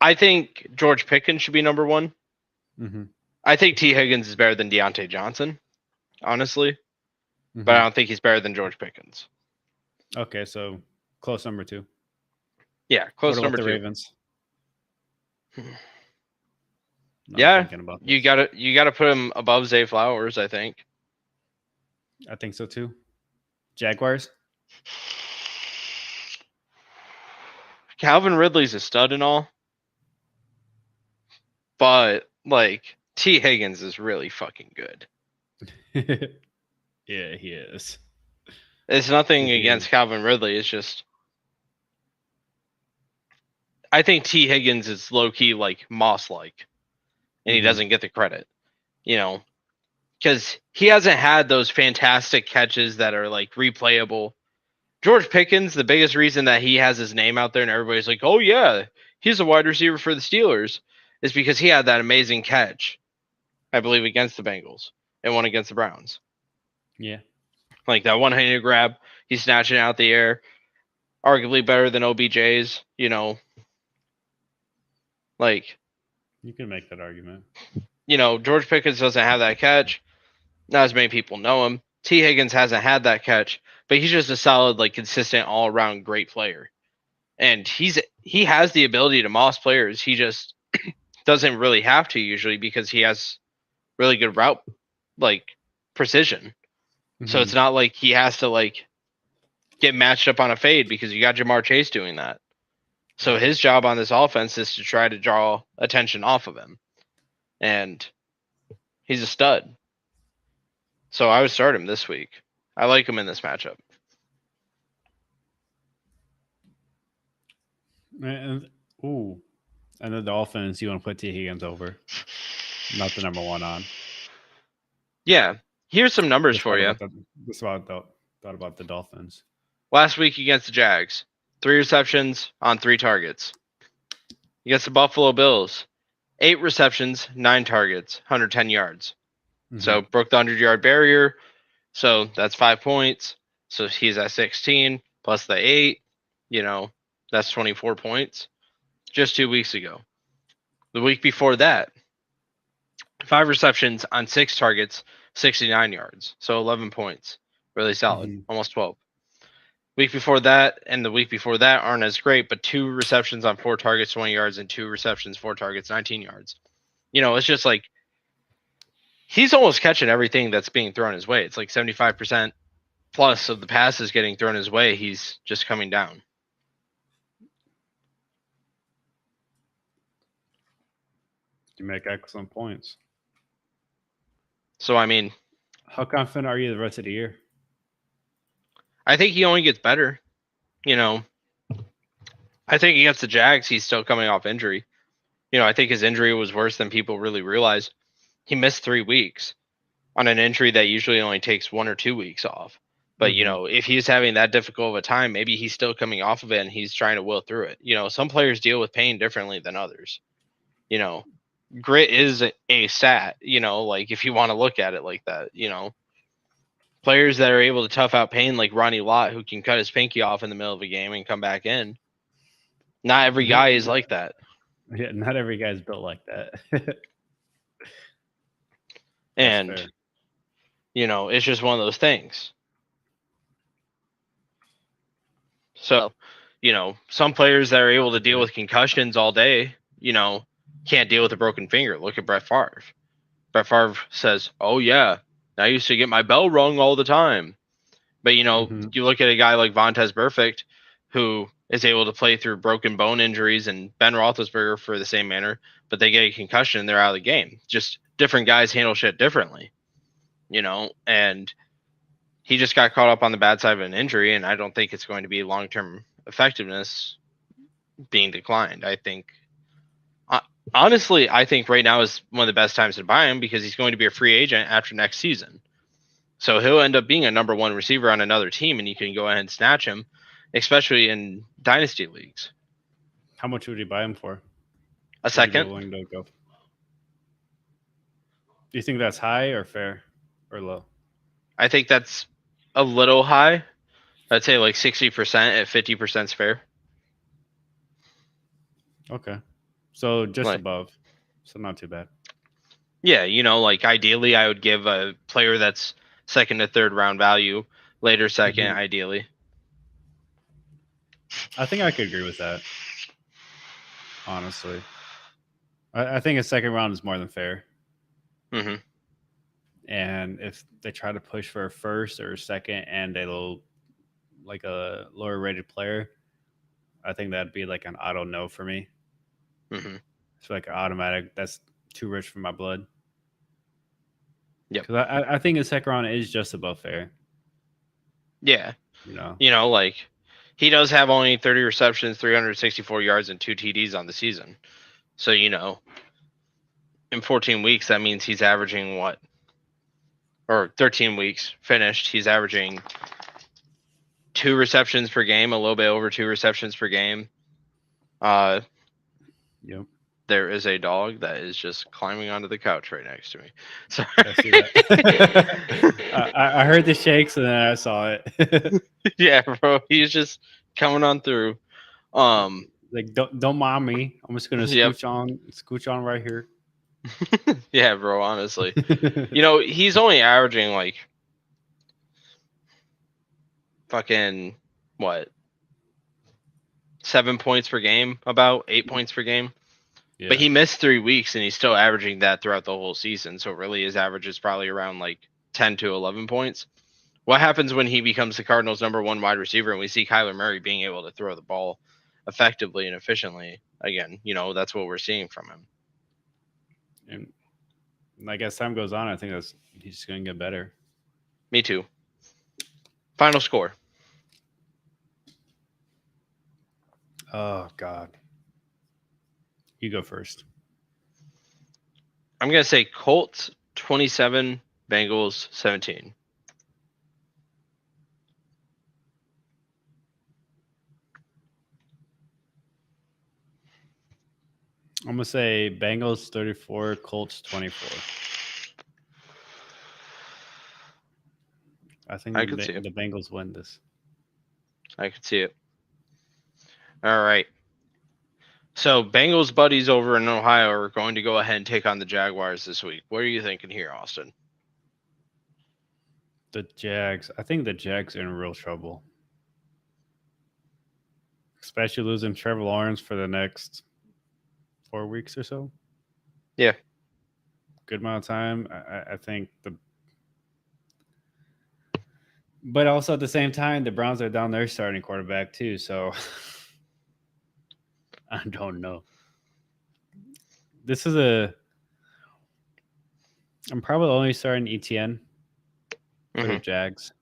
I think George Pickens should be number 1. Mm-hmm. I think T. Higgins is better than Deontay Johnson, honestly. Mm-hmm. But I don't think he's better than George Pickens. Okay, so close number 2. Yeah, close What about number the 2. Ravens? No, I'm Yeah, thinking about you this. gotta put him above Zay Flowers, I think. I think so too. Jaguars. Calvin Ridley's a stud and all, but like T. Higgins is really fucking good. Yeah, he is. It's nothing He against is. Calvin Ridley. It's just I think T. Higgins is low key like Moss like, and he Mhm. doesn't get the credit, because he hasn't had those fantastic catches that are like replayable. George Pickens, the biggest reason that he has his name out there and everybody's like, oh yeah, he's a wide receiver for the Steelers, is because he had that amazing catch, I believe, against the Bengals and one against the Browns. Yeah. Like that one-handed grab, he's snatching it out the air, arguably better than OBJ's, Like, You can make that argument. George Pickens doesn't have that catch. Not as many people know him. T. Higgins hasn't had that catch, but he's just a solid, like, consistent, all-around great player. And he has the ability to moss players. He just doesn't really have to usually because he has really good route, like, precision. So it's not like he has to, like, get matched up on a fade because you got Jamar Chase doing that. So his job on this offense is to try to draw attention off of him. And he's a stud. So I would start him this week. I like him in this matchup. And the Dolphins, you want to put T. Higgins over, not the number 1 on. Yeah. Here's some numbers Just for you. That's what I thought about the Dolphins. Last week against the Jags, 3 receptions on 3 targets. Against the Buffalo Bills, 8 receptions, 9 targets, 110 yards. So broke the 100-yard barrier. So that's 5 points. So he's at 16 plus the 8. That's 24 points. Just 2 weeks ago. The week before that, 5 receptions on 6 targets, 69 yards. So 11 points. Really solid. Almost 12. Week before that and the week before that aren't as great, but 2 receptions on 4 targets, 20 yards, and 2 receptions, 4 targets, 19 yards. It's just like he's almost catching everything that's being thrown his way. It's like 75% plus of the passes getting thrown his way. He's just coming down. You make excellent points. So I mean, How confident are you the rest of the year? I think he only gets better. You know, I think against the Jags, he's still coming off injury. I think his injury was worse than people really realize. He missed 3 weeks on an injury that usually only takes 1 or 2 weeks off. But if he's having that difficult of a time, maybe he's still coming off of it and he's trying to will through it. Some players deal with pain differently than others. Grit is a stat, like if you want to look at it like that, players that are able to tough out pain like Ronnie Lott, who can cut his pinky off in the middle of a game and come back in. Not every guy is like that. Yeah, not every guy's built like that. And fair. It's just one of those things. So, some players that are able to deal with concussions all day, can't deal with a broken finger. Look at Brett Favre. Brett Favre says, "Oh yeah, I used to get my bell rung all the time." But you look at a guy like Vontaze Burfict, who is able to play through broken bone injuries, and Ben Roethlisberger for the same manner, but they get a concussion and they're out of the game. Just different guys handle shit differently, and he just got caught up on the bad side of an injury, and I don't think it's going to be long-term effectiveness being declined. I think, honestly, right now is one of the best times to buy him because he's going to be a free agent after next season. So he'll end up being a number 1 receiver on another team, and you can go ahead and snatch him, especially in dynasty leagues. How much would you buy him for? A second. Do you think that's high or fair or low? I think that's a little high. I'd say like 60% at 50% is fair. Okay. So just above. So not too bad. Yeah, like ideally I would give a player that's second to third round value, later second, ideally. I think I could agree with that. Honestly. I think a second round is more than fair. Mm-hmm. And if they try to push for a first or a second and a lower rated player, I think that'd be like an auto no for me. Mm-hmm. It's like automatic. That's too rich for my blood. Yeah. Because I think a second round is just above fair. Yeah. Like he does have only 30 receptions, 364 yards, and 2 TDs on the season. So, in 14 weeks, that means he's averaging what? Or 13 weeks finished, he's averaging 2 receptions per game, a little bit over 2 receptions per game. Yep. There is a dog that is just climbing onto the couch right next to me. Sorry. I see that. I heard the shakes and then I saw it. Yeah, bro. He's just coming on through. Like don't mind me. I'm just gonna scooch on right here. Yeah, bro, honestly. He's only averaging like fucking what? 7 points per game, about 8 points per game. Yeah. But he missed 3 weeks and he's still averaging that throughout the whole season. So really his average is probably around like 10 to 11 points. What happens when he becomes the Cardinals' number 1 wide receiver and we see Kyler Murray being able to throw the ball effectively and efficiently? Again, that's what we're seeing from him. And like as time goes on, I think he's just going to get better. Me too. Final score. Oh, God. You go first. I'm going to say Colts 27, Bengals 17. I'm going to say Bengals 34, Colts 24. I think the Bengals win this. I could see it. All right. So Bengals buddies over in Ohio are going to go ahead and take on the Jaguars this week. What are you thinking here, Austin? The Jags. I think the Jags are in real trouble. Especially losing Trevor Lawrence for the next 4 weeks or so. Yeah. Good amount of time. I think but also at the same time, the Browns are down their starting quarterback too. So I don't know. This is I'm probably only starting ETN for the Mhm. Jags.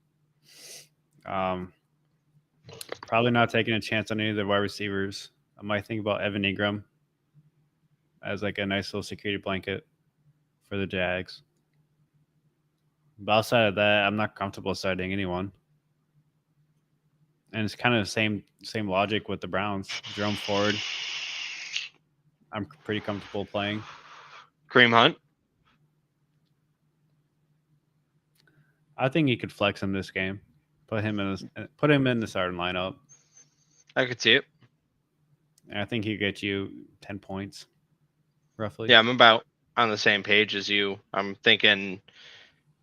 Probably not taking a chance on any of the wide receivers. I might think about Evan Ingram as like a nice little security blanket for the Jags. But outside of that, I'm not comfortable starting anyone. And it's kind of the same logic with the Browns. Jerome Ford, I'm pretty comfortable playing. Kareem Hunt. I think he could flex in this game. Put him in the starting lineup. I could see it. And I think he'd get you 10 points, roughly. Yeah, I'm about on the same page as you. I'm thinking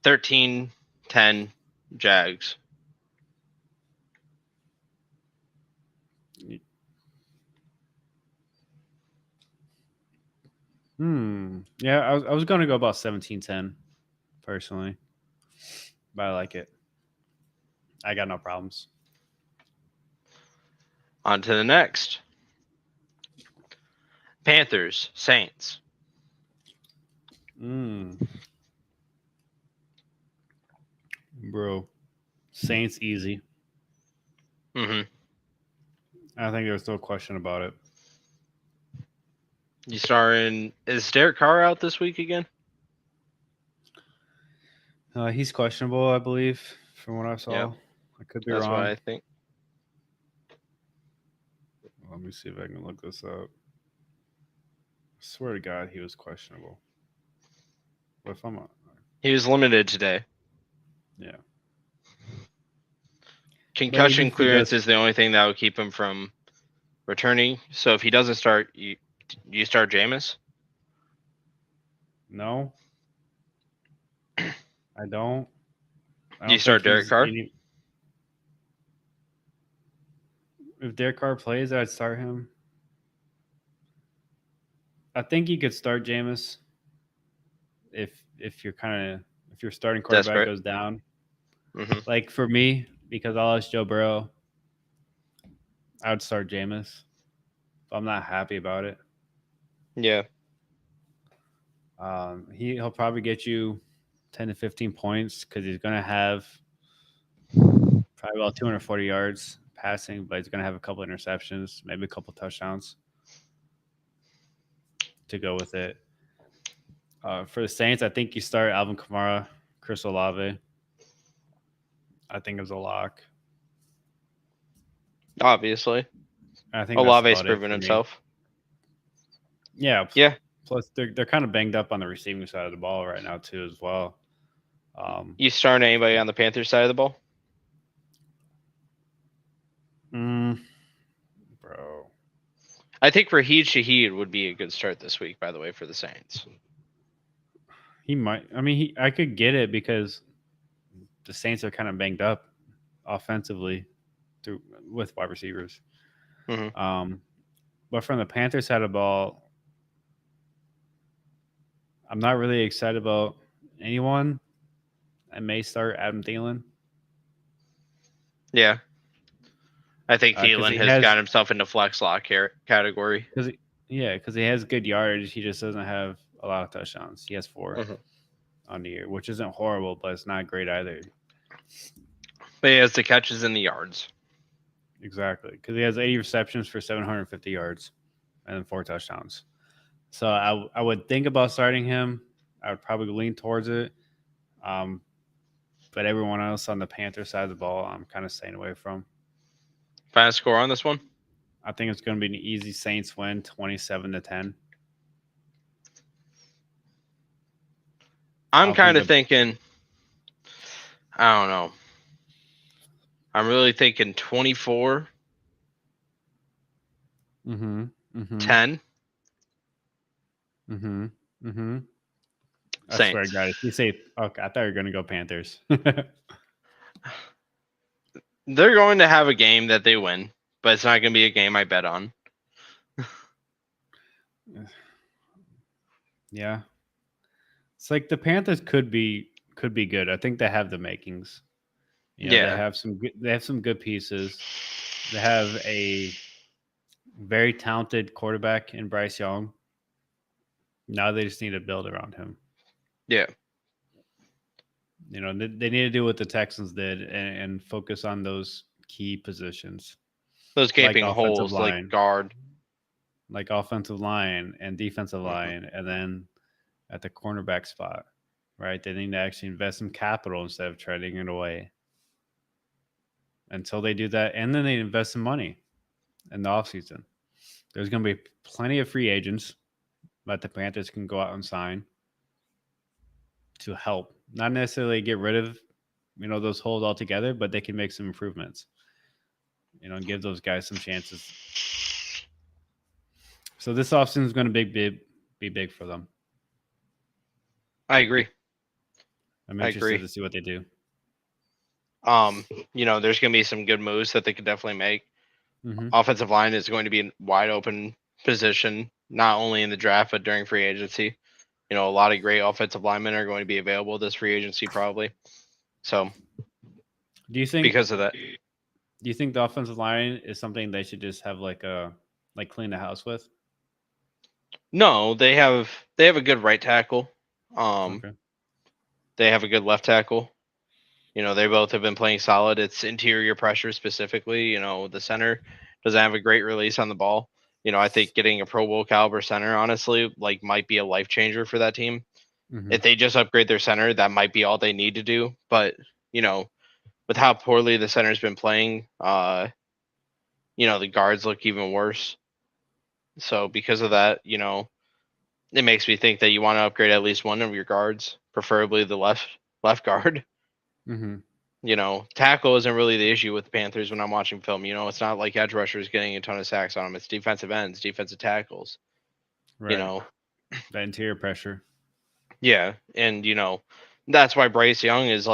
13-10 Jags. Yeah, I was going to go about 17-10, personally. But I like it. I got no problems. On to the next. Panthers, Saints. Bro. Saints easy. Mm-hmm. I think there's no question about it. You starring? Is Derek Carr out this week again? He's questionable, I believe, from what I saw. Yep. I could be That's wrong. what I think. Let me see if I can look this up. I swear to God, he was questionable. But if I'm not, He was limited today. yeah. Concussion if he clearance does- is the only thing that will keep him from returning. So if he doesn't start, you start Jameis? No, I don't. You start think Derek he's Carr? If Derek Carr plays, I'd start him. I think you could start Jameis if your starting quarterback Desperate. goes down. Mm-hmm. Like for me, because I lost Joe Burrow, I would start Jameis. But I'm not happy about it. Yeah. He'll probably get you 10 to 15 points because he's going to have probably about 240 yards passing, but he's going to have a couple interceptions, maybe a couple touchdowns to go with it. For the Saints, I think you start Alvin Kamara, Chris Olave. I think it's a lock. Obviously. I think Olave's proven himself. Yeah. Yeah. Plus, they're kind of banged up on the receiving side of the ball right now too, as well. You starting anybody on the Panthers side of the ball? Bro. I think Raheem Shaheed would be a good start this week, by the way, for the Saints. He might. I mean, I could get it because the Saints are kind of banged up offensively with wide receivers. Mm-hmm. But from the Panthers side of the ball, I'm not really excited about anyone. I may start Adam Thielen. Yeah. I think Thielen has got himself into flex lock category. Because he has good yardage. He just doesn't have a lot of touchdowns. He has 4 on the year, which isn't horrible, but it's not great either. But he has the catches and the yards. Exactly, because he has 80 receptions for 750 yards and then 4 touchdowns. So I would think about starting him. I would probably lean towards it. But everyone else on the Panther side of the ball, I'm kind of staying away from. Final score on this one? I think it's going to be an easy Saints win, 27-10. I'm kind of thinking, I don't know. I'm really thinking 24. 10. Saints. I swear to God, if you say, okay, I thought you were going to go Panthers. They're going to have a game that they win, but it's not going to be a game I bet on. Yeah. It's like the Panthers could be good. I think they have the makings. They have some good pieces. They have a very talented quarterback in Bryce Young. Now they just need to build around him. Yeah. You know, they need to do what the Texans did and focus on those key positions, Those gaping offensive holes like line. guard. like offensive line and defensive Mhm. line, and then at the cornerback spot, right? They need to actually invest some capital instead of trading it away. Until they do that, and then they invest some money in the offseason. There's going to be plenty of free agents that the Panthers can go out and sign to help. Not necessarily get rid of, those holes altogether, but they can make some improvements. And give those guys some chances. So this offseason is going to be big for them. I agree. I'm I interested agree. to see what they do. There's going to be some good moves that they could definitely make. Mm-hmm. Offensive line is going to be a wide open position, not only in the draft but during free agency. A lot of great offensive linemen are going to be available this free agency probably. So, Do you think because of that, Do you think the offensive line is something they should just have like clean the house with? no, they have a good right tackle. Okay. They have a good left tackle. They both have been playing solid. It's interior pressure specifically. The center doesn't have a great release on the ball. I think getting a Pro Bowl caliber center, honestly, might be a life changer for that team. Mm-hmm. If they just upgrade their center, that might be all they need to do. But, with how poorly the center's been playing, the guards look even worse. So because of that, it makes me think that you want to upgrade at least one of your guards, preferably the left guard. Mm-hmm. Tackle isn't really the issue with the Panthers when I'm watching film. It's not like edge rushers getting a ton of sacks on them. It's defensive ends, defensive tackles. Right. The interior pressure. Yeah, and that's why Bryce Young is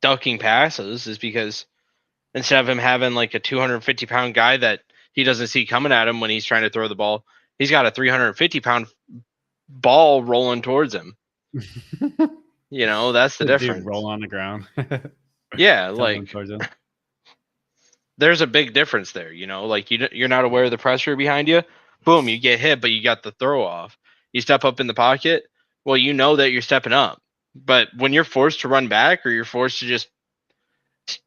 ducking passes, is because instead of him having like a 250-pound guy that he doesn't see coming at him when he's trying to throw the ball, he's got a 350-pound ball rolling towards him. That's the difference. Dude, roll on the ground. Yeah, Tumbling towards him. there's a big difference there. You're not aware of the pressure behind you. Boom, you get hit, but you got the throw off. You step up in the pocket. Well, you know that you're stepping up. But when you're forced to run back or you're forced to just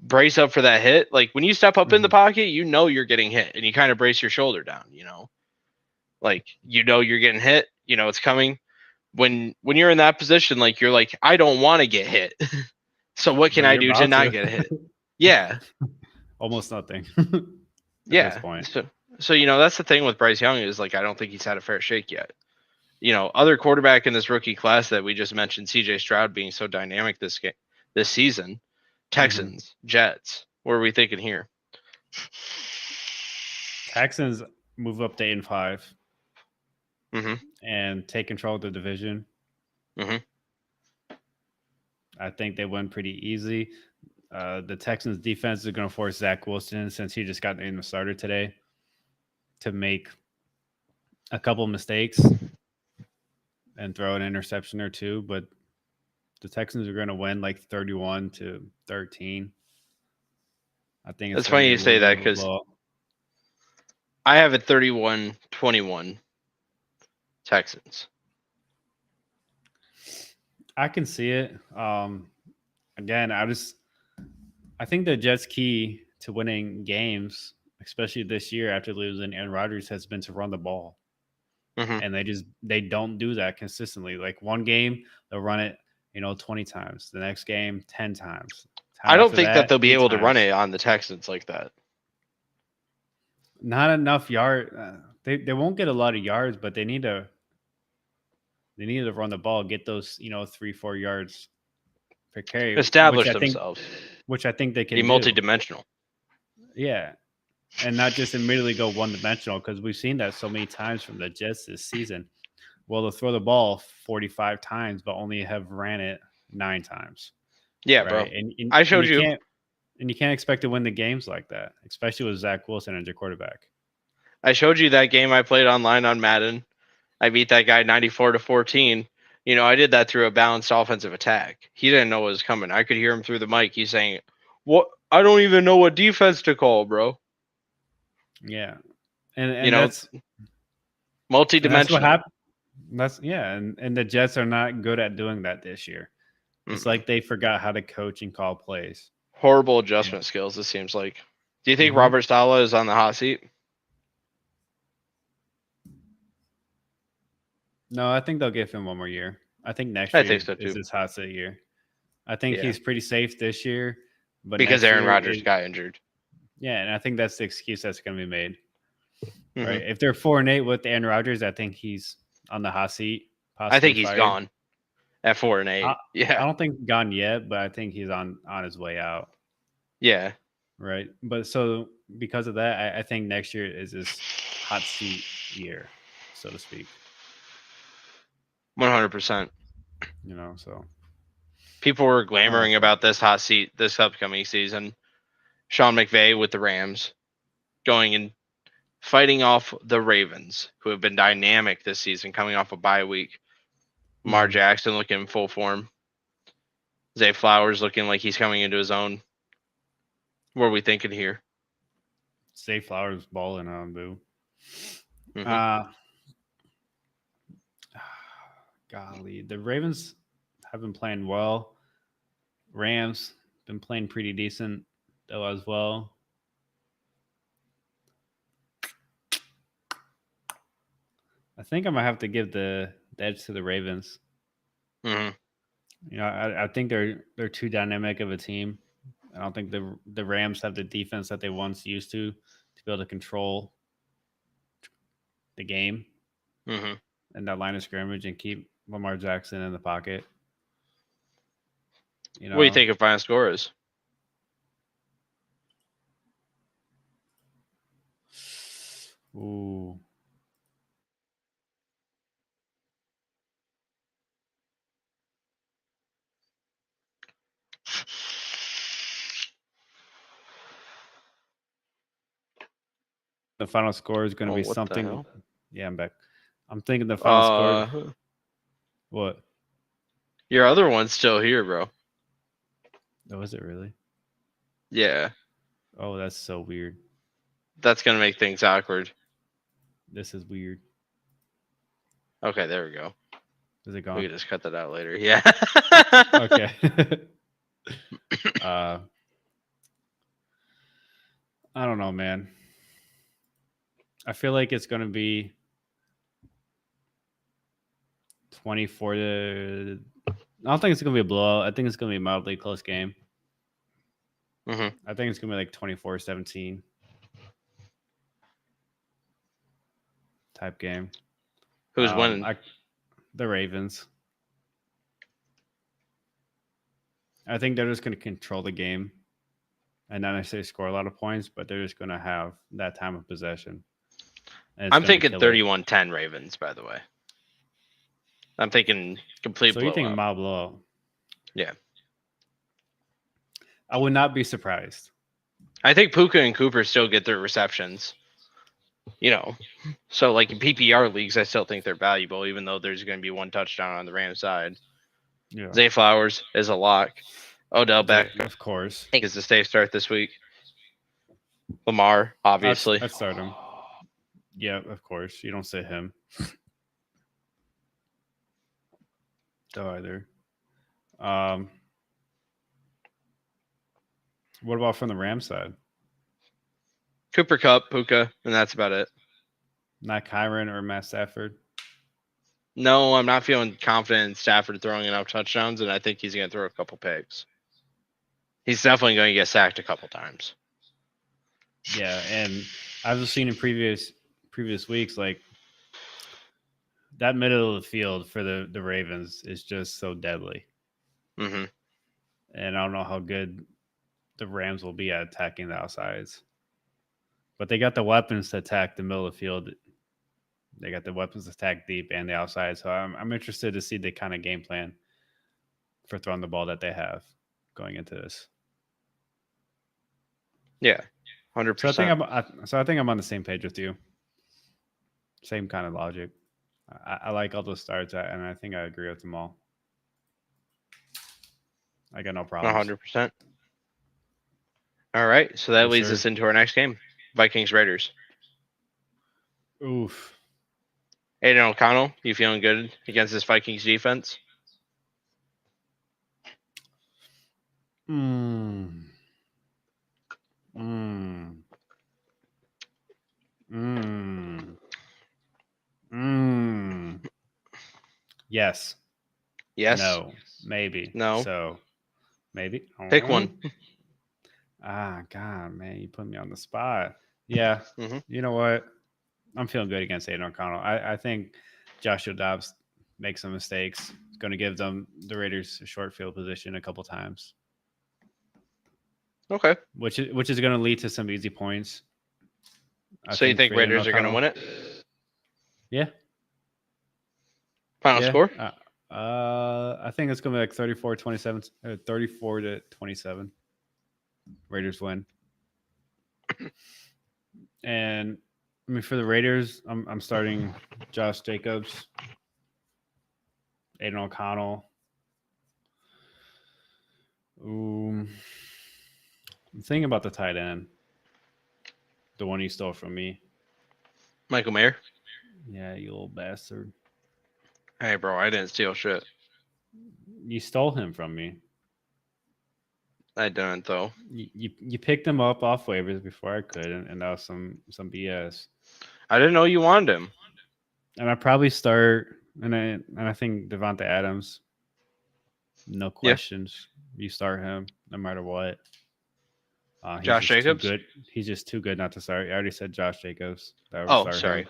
brace up for that hit, like when you step up in the pocket, you're getting hit and you kind of brace your shoulder down, you're getting hit, it's coming. When you're in that position, you're like, I don't want to get hit. So what can I do to not get hit? Yeah. Almost nothing. Yeah. This point. So that's the thing with Bryce Young is I don't think he's had a fair shake yet. Other quarterback in this rookie class that we just mentioned, CJ Stroud being so dynamic this season, Texans, Jets. What are we thinking here? Texans move up to 8-5 Mm-hmm. and take control of the division. Mm-hmm. I think they win pretty easy. The Texans defense is going to force Zach Wilson, since he just got named the starter today, to make a couple mistakes and throw an interception or two. But the Texans are going to win 31-13. I think it's funny you say that because I have it 31-21 Texans. I can see it. Again, I think the Jets' key to winning games, especially this year after losing Aaron Rodgers, has been to run the ball. Mm-hmm. And they don't do that consistently. Like one game, they'll run it, 20 times. The next game, 10 times. I don't think that they'll be able to run it on the Texans like that. Not enough yard. They won't get a lot of yards, but they need to run the ball, get those 3-4 yards per carry, establish themselves, which I think they can be do. Multi-dimensional. Yeah, and not just immediately go one-dimensional, because we've seen that so many times from the Jets this season. Well, they'll throw the ball 45 times, but only have ran it 9 times. Yeah, right? bro. And I showed you. And you can't expect to win the games like that, especially with Zach Wilson as your quarterback. I showed you that game I played online on Madden. I beat that guy 94-14. I did that through a balanced offensive attack. He didn't know what was coming. I could hear him through the mic. He's saying, "What? I don't even know what defense to call, bro." Yeah, and that's multi-dimensional. That's what happened. And the Jets are not good at doing that this year. It's like they forgot how to coach and call plays. Horrible adjustment skills, it seems like. Do you think Mhm. Robert Saleh is on the hot seat? No, I think they'll give him one more year. I think next I year think so, is too. his hot seat year. I think Yeah. he's pretty safe this year, but Because next Aaron year Rodgers got injured. yeah, and I think that's the excuse that's going to be made. Mhm. Right? If they're 4-8 with Aaron Rodgers, I think he's on the hot seat. I think Possibly he's fired. gone at 4-8. I Yeah. don't think gone yet, but I think he's on his way out. Yeah. Right. But so because of that, I think next year is his hot seat year, so to speak. 100%. You know, so People were glamoring Oh. about this hot seat this upcoming season. Sean McVay with the Rams going and fighting off the Ravens, who have been dynamic this season, coming off a bye week. Lamar Mhm. Jackson looking in full form. Zay Flowers looking like he's coming into his own. What are we thinking here? Zay Flowers balling on boo. Mhm. Golly, the Ravens have been playing well. Rams been playing pretty decent though as well. I think I might have to give the edge to the Ravens. Mhm. You know, I think they're too dynamic of a team. I don't think the Rams have the defense that they once used to be able to control the game Mhm. and that line of scrimmage and keep Lamar Jackson in the pocket. You know, What do you think of final score is? Ooh. The final score is going to Oh, be what the something. hell? Yeah, I'm back. I'm thinking the final score. Uh, What? your other one's still here, bro. Oh, is it really? Yeah, Oh, that's so weird. that's gonna make things awkward. This is weird. Okay, there we go. Is it We gone? can just cut that out later. Yeah. Okay. I don't know, man. I feel like it's going to be 24 to. I don't think it's going to be a blowout. I think it's going to be a mildly close game. Mhm. I think it's going to be like 24-17 type game. Who's winning? The Ravens. I think they're just going to control the game and not necessarily score a lot of points, but they're just going to have that time of possession. And it's I'm gonna be thinking killer. 31-10 Ravens, by the way. I'm thinking complete So you think a blowout. mild blowout? Yeah. I would not be surprised. I think Puka and Cooper still get their receptions. You know, so like in PPR leagues, I still think they're valuable, even though there's going to be one touchdown on the Rams side. Yeah. Zay Flowers is a lock. Odell Beckham Of course. is the safe start this week. Lamar, obviously. I'd start him. Yeah, of course. You don't say him. Don't either. What about from the Rams side? Cooper Kupp, Puka, and that's about it. Not Kyron or Matt Stafford? No, I'm not feeling confident in Stafford throwing enough touchdowns, and I think he's going to throw a couple picks. He's definitely going to get sacked a couple times. Yeah, and I've just seen in previous weeks, like that middle of the field for the Ravens is just so deadly. Mm-hmm. And I don't know how good the Rams will be at attacking the outsides. But they got the weapons to attack the middle of the field. They got the weapons to attack deep and the outside. So I'm interested to see the kind of game plan for throwing the ball that they have going into this. Yeah, 100%. So I think I'm on the same page with you. Same kind of logic. I like all those starts, and I think I agree with them all. I got no problems. 100%. All right, so that Yes, leads sir. us into our next game. Vikings Raiders. Oof. Aiden O'Connell, you feeling good against this Vikings defense? Mm. Mm. Mm. Mm. Yes. Yes. No. Maybe. No. So maybe. Pick one. God, man, you put me on the spot. Yeah. Mhm. You know what? I'm feeling good against Aiden O'Connell. I think Joshua Dobbs makes some mistakes. It's going to give them the Raiders a short field position a couple times, Okay. which is going to lead to some easy points. So you think for Aiden Raiders are going to O'Connell. win it? Yeah. Final Yeah. score? I think it's going to be like 34-27, 34-27. Raiders win. And I mean, for the Raiders, I'm starting Josh Jacobs, Aiden O'Connell. I'm thinking about the tight end, the one you stole from me. Michael Mayer. Yeah, you little bastard. Hey, bro, I didn't steal shit. You stole him from me. I didn't, though. You picked him up off waivers before I could, and that was some BS. I didn't know you wanted him. And I probably start, and I think Devonta Adams. No questions. You start him no matter what. Josh Jacobs? Too good. He's just too good not to start. I already said Josh Jacobs. Oh, sorry.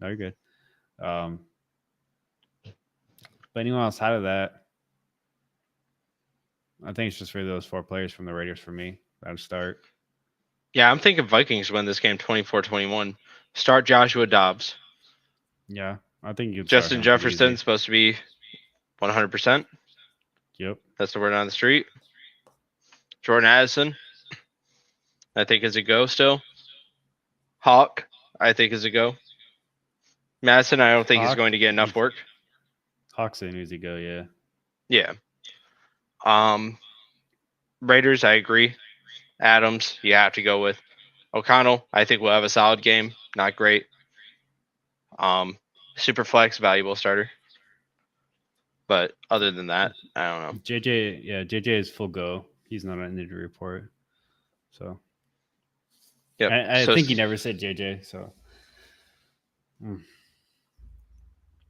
No, you're good. But anyone outside of that, I think it's just for those 4 players from the Raiders for me. That would start. Yeah, I'm thinking Vikings win this game 24-21. Start Joshua Dobbs. Yeah, I think you. Justin Jefferson's supposed to be 100%. Yep. That's the word on the street. Jordan Addison, I think, is a go still. Hawk, I think, is a go. Madison, I don't think he's going to get enough work. Hawk's an easy go, yeah. Yeah. Raiders, I agree. Adams, you have to go with. O'Connell, I think will have a solid game. Not great. Super flex, valuable starter. But other than that, I don't know. JJ is full go. He's not on an injury report. So yep. I think he never said JJ, so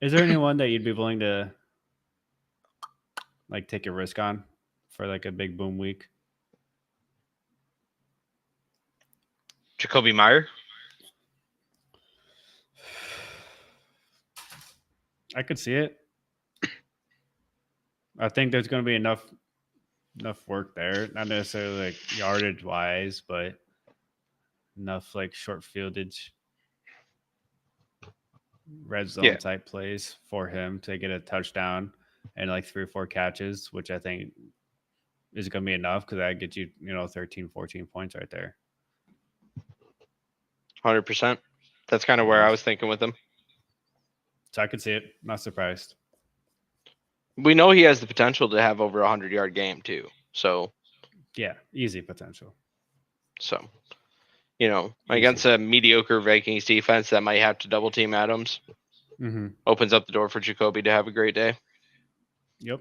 Is there anyone that you'd be willing to like take a risk on for like a big boom week? Jacoby Meyer? I could see it. I think there's going to be enough work there, not necessarily like yardage wise, but enough like short fieldage, red zone type plays for him to get a touchdown and like 3 or 4 catches, which I think is going to be enough because that gets you 13, 14 points right there. 100%. That's kind of where I was thinking with him. So I could see it. Not surprised. We know he has the potential to have over 100-yard game too. So yeah, easy potential. So, against a mediocre Vikings defense that might have to double team Adams, opens up the door for Jacoby to have a great day. Yep.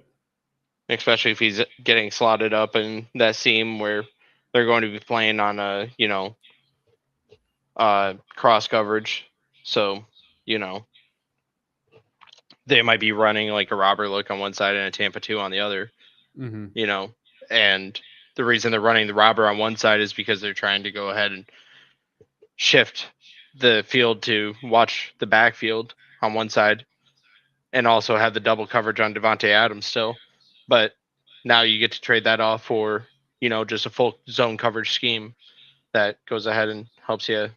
Especially if he's getting slotted up in that seam where they're going to be playing on a, cross coverage. So, they might be running like a robber look on one side and a Tampa 2 on the other, and the reason they're running the robber on one side is because they're trying to go ahead and shift the field to watch the backfield on one side and also have the double coverage on Devontae Adams still. But now you get to trade that off for, just a full zone coverage scheme that goes ahead and helps you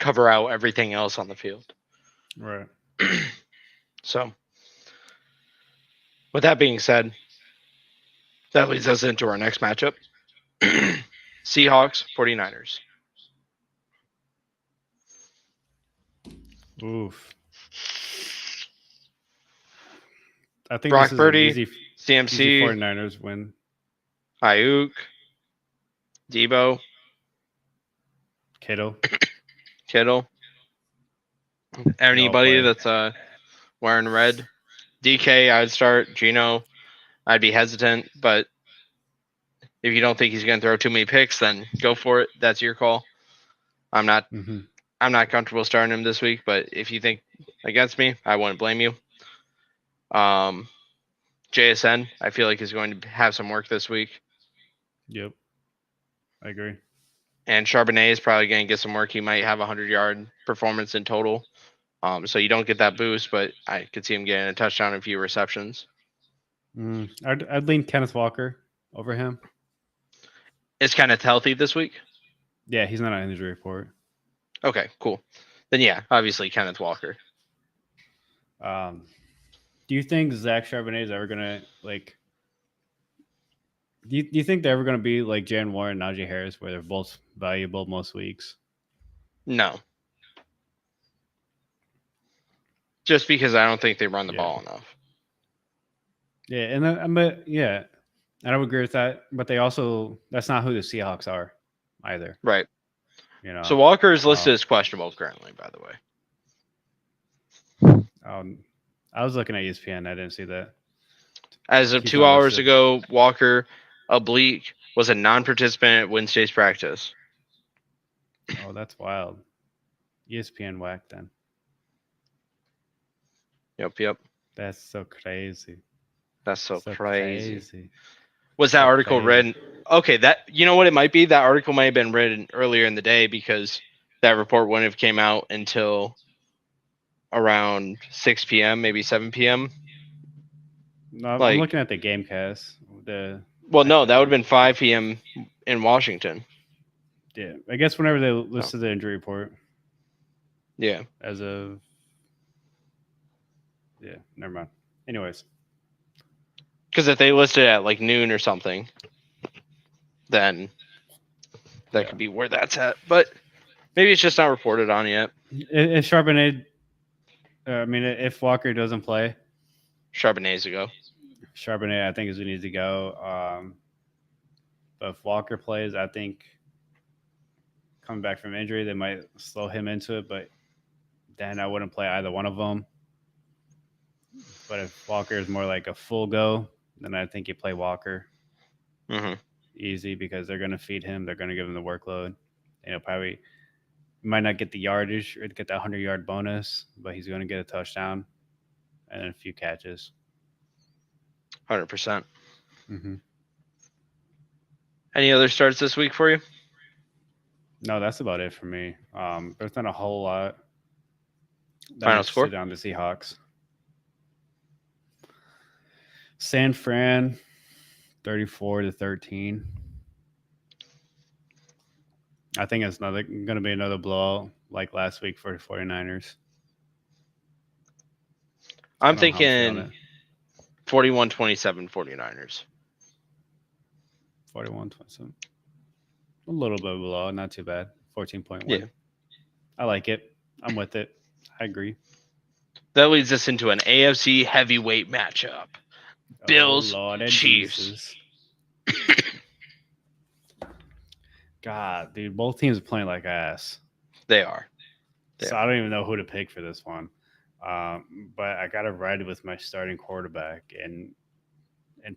cover out everything else on the field. Right. So, with that being said, that leads us into our next matchup. Seahawks, 49ers. Oof. I think Brock this is Purdy, an easy CMC, 49ers win. Ayuk, Debo, Kittle. Anybody that's wearing red. DK, I'd start. Gino, I'd be hesitant, but If you don't think he's going to throw too many picks, then go for it. That's your call. I'm not comfortable starting him this week, but if you think against me, I wouldn't blame you. JSN, I feel like is going to have some work this week. Yep. I agree. And Charbonnet is probably going to get some work. He might have a 100-yard performance in total. So you don't get that boost, but I could see him getting a touchdown and a few receptions. I'd lean Kenneth Walker over him. Is Kenneth healthy this week? Yeah, he's not on injury report. Okay, cool. Then yeah, obviously Kenneth Walker. Do you think Zach Charbonnet is ever gonna like? Do you think they're ever gonna be like Jaren Warren and Najee Harris, where they're both valuable most weeks? No. Just because I don't think they run the ball enough. Yeah, and I would agree with that. But that's not who the Seahawks are either. Right. You know. So Walker is listed as questionable currently, by the way. I was looking at ESPN. I didn't see that. As of 2 hours ago, Walker oblique was a non-participant at Wednesday's practice. Oh, that's wild. ESPN whacked then. Yep. That's so crazy. That's so crazy. Was Was that article read? Okay, you know what it might be? That article might have been written earlier in the day because that report wouldn't have came out until around 6 p.m., maybe 7 p.m. No, I'm looking at the Gamecast. Well, no, that would have been 5 p.m. in Washington. Yeah, I guess whenever they listed the injury report. Yeah. As of. Yeah, never mind. Anyways. Because if they listed at like noon or something, then that could be where that's at. But maybe it's just not reported on yet. If Charbonnet, if Walker doesn't play, Charbonnet's a go. Charbonnet, I think, is who needs to go. But if Walker plays, I think coming back from injury, they might slow him into it. But then I wouldn't play either one of them. But if Walker is more like a full go, then I think you play Walker easy because they're going to feed him. They're going to give him the workload. Probably might not get the yardage or get that 100-yard bonus, but he's going to get a touchdown and then a few catches. 100%. Any other starts this week for you? No, that's about it for me. There's not a whole lot. Final score? Down the Seahawks. San Fran, 34-13. I think it's going to be another blowout like last week for the 49ers. I'm thinking 41-27 49ers. 41-27. A little bit below, not too bad. 14.1. Yeah. I like it. I'm with it. I agree. That leads us into an AFC heavyweight matchup. Bills, Chiefs. God, dude, both teams are playing like ass. They are. So I don't even know who to pick for this one. But I got to ride with my starting quarterback and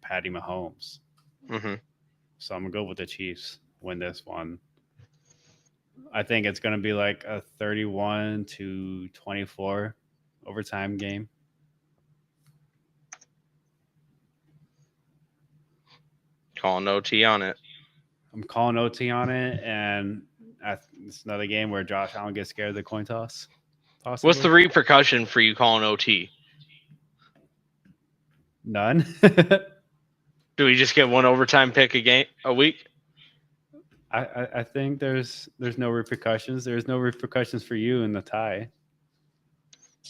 Patty Mahomes. So I'm going to go with the Chiefs, win this one. I think it's going to be like a 31-24 overtime game. Calling OT on it. I'm calling OT on it, and it's another game where Josh Allen gets scared of the coin toss. Possibly. What's the repercussion for you calling OT? None. Do we just get one overtime pick a week? I think there's no repercussions. There's no repercussions for you in the tie.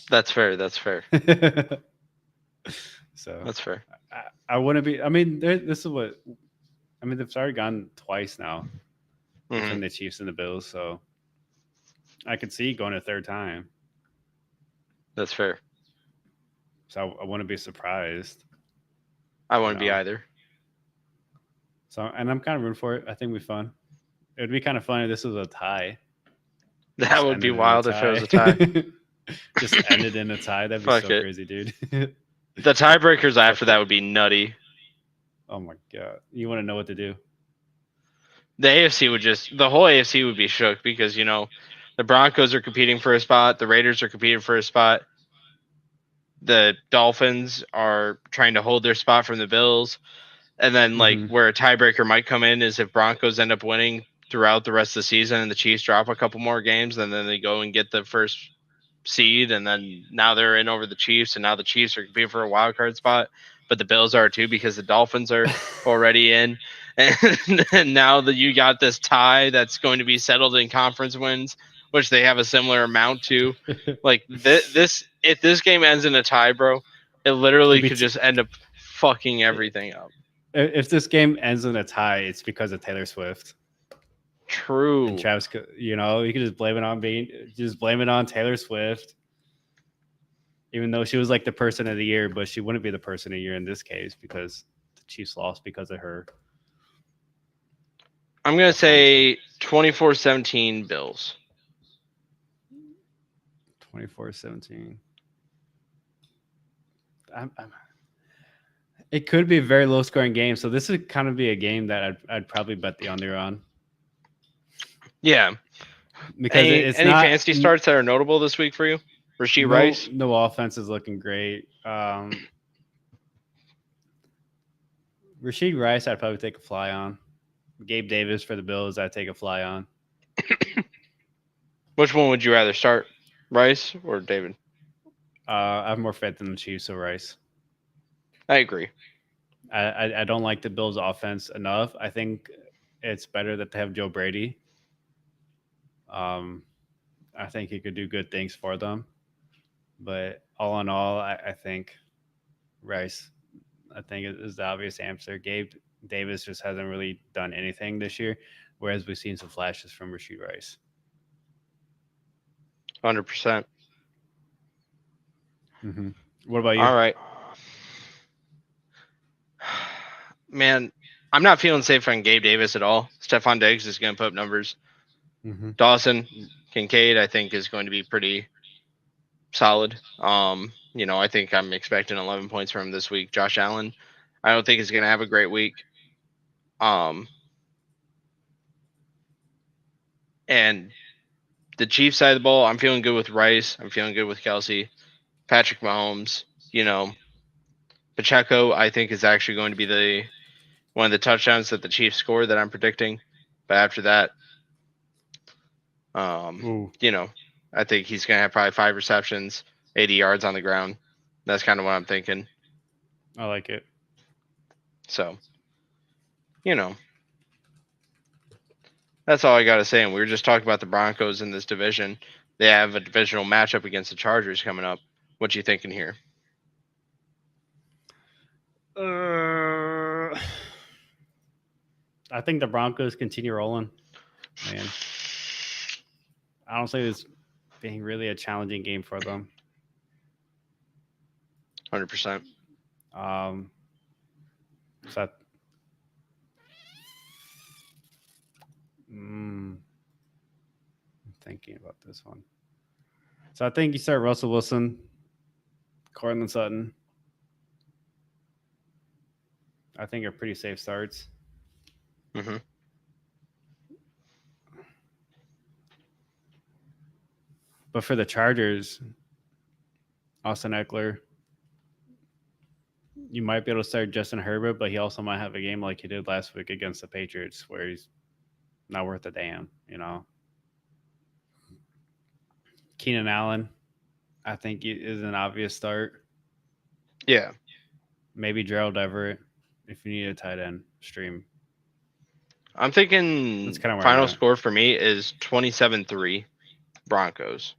That's fair. That's fair. So that's fair. I wouldn't be. I mean, this is what. I mean, they've already gone twice now between the Chiefs and the Bills, so I could see going a third time. That's fair. So I wouldn't be surprised. I wouldn't be either. So, and I'm kind of rooting for it. I think it'd be fun. It would be kind of fun if this was a tie. That would be wild if it was a tie. Just ended in a tie. That'd be crazy, dude. The tiebreakers after that would be nutty. Oh my god! You want to know what to do? the AFC would the whole AFC would be shook because, the Broncos are competing for a spot. The Raiders are competing for a spot. The Dolphins are trying to hold their spot from the Bills. And then, where a tiebreaker might come in is if Broncos end up winning throughout the rest of the season and the Chiefs drop a couple more games, and then they go and get the first seed, and then now they're in over the Chiefs, and now the Chiefs are competing for a wild card spot, but the Bills are too because the Dolphins are already in. And now that you got this tie that's going to be settled in conference wins, which they have a similar amount to. If this game ends in a tie, bro, it literally could just end up fucking everything up. If this game ends in a tie, it's because of Taylor Swift. True. And Travis, you could just blame it on Taylor Swift. Even though she was like the person of the year, but she wouldn't be the person of the year in this case because the Chiefs lost because of her. I'm going to say 24-17 Bills. 24-17. It could be a very low scoring game, so this would kind of be a game that I'd probably bet the under on. Yeah. Because any fantasy starts that are notable this week for you? Rashee Rice? No offense is looking great. Rashee Rice, I'd probably take a fly on. Gabe Davis for the Bills, I'd take a fly on. Which one would you rather start, Rice or David? I have more faith in the Chiefs, so Rice. I agree. I don't like the Bills' offense enough. I think it's better that they have Joe Brady. I think he could do good things for them. But all in all, I think Rice, I think is the obvious answer. Gabe Davis just hasn't really done anything this year, whereas we've seen some flashes from Rashee Rice. 100%. Mm-hmm. What about you? All right. Man, I'm not feeling safe on Gabe Davis at all. Stephon Diggs is going to put up numbers. Mm-hmm. Dawson Kincaid, I think, is going to be pretty solid. I think I'm expecting 11 points from him this week. Josh Allen, I don't think he's going to have a great week. And the Chiefs side of the ball, I'm feeling good with Rice. I'm feeling good with Kelsey. Patrick Mahomes, Pacheco, I think, is actually going to be one of the touchdowns that the Chiefs score that I'm predicting. But after that, I think he's going to have probably 5 receptions, 80 yards on the ground. That's kind of what I'm thinking. I like it. So, that's all I got to say. And we were just talking about the Broncos in this division. They have a divisional matchup against the Chargers coming up. What you thinking here? I think the Broncos continue rolling. Man, I don't see this being really a challenging game for them. 100%. So I'm thinking about this one. So I think you start Russell Wilson, Courtland Sutton. I think are pretty safe starts. Mm-hmm. But for the Chargers, Austin Eckler, you might be able to start Justin Herbert, but he also might have a game like he did last week against the Patriots where he's not worth a damn, Keenan Allen, I think is an obvious start. Yeah. Maybe Gerald Everett if you need a tight end stream. I'm thinking That's kind of final score for me is 27-3 Broncos.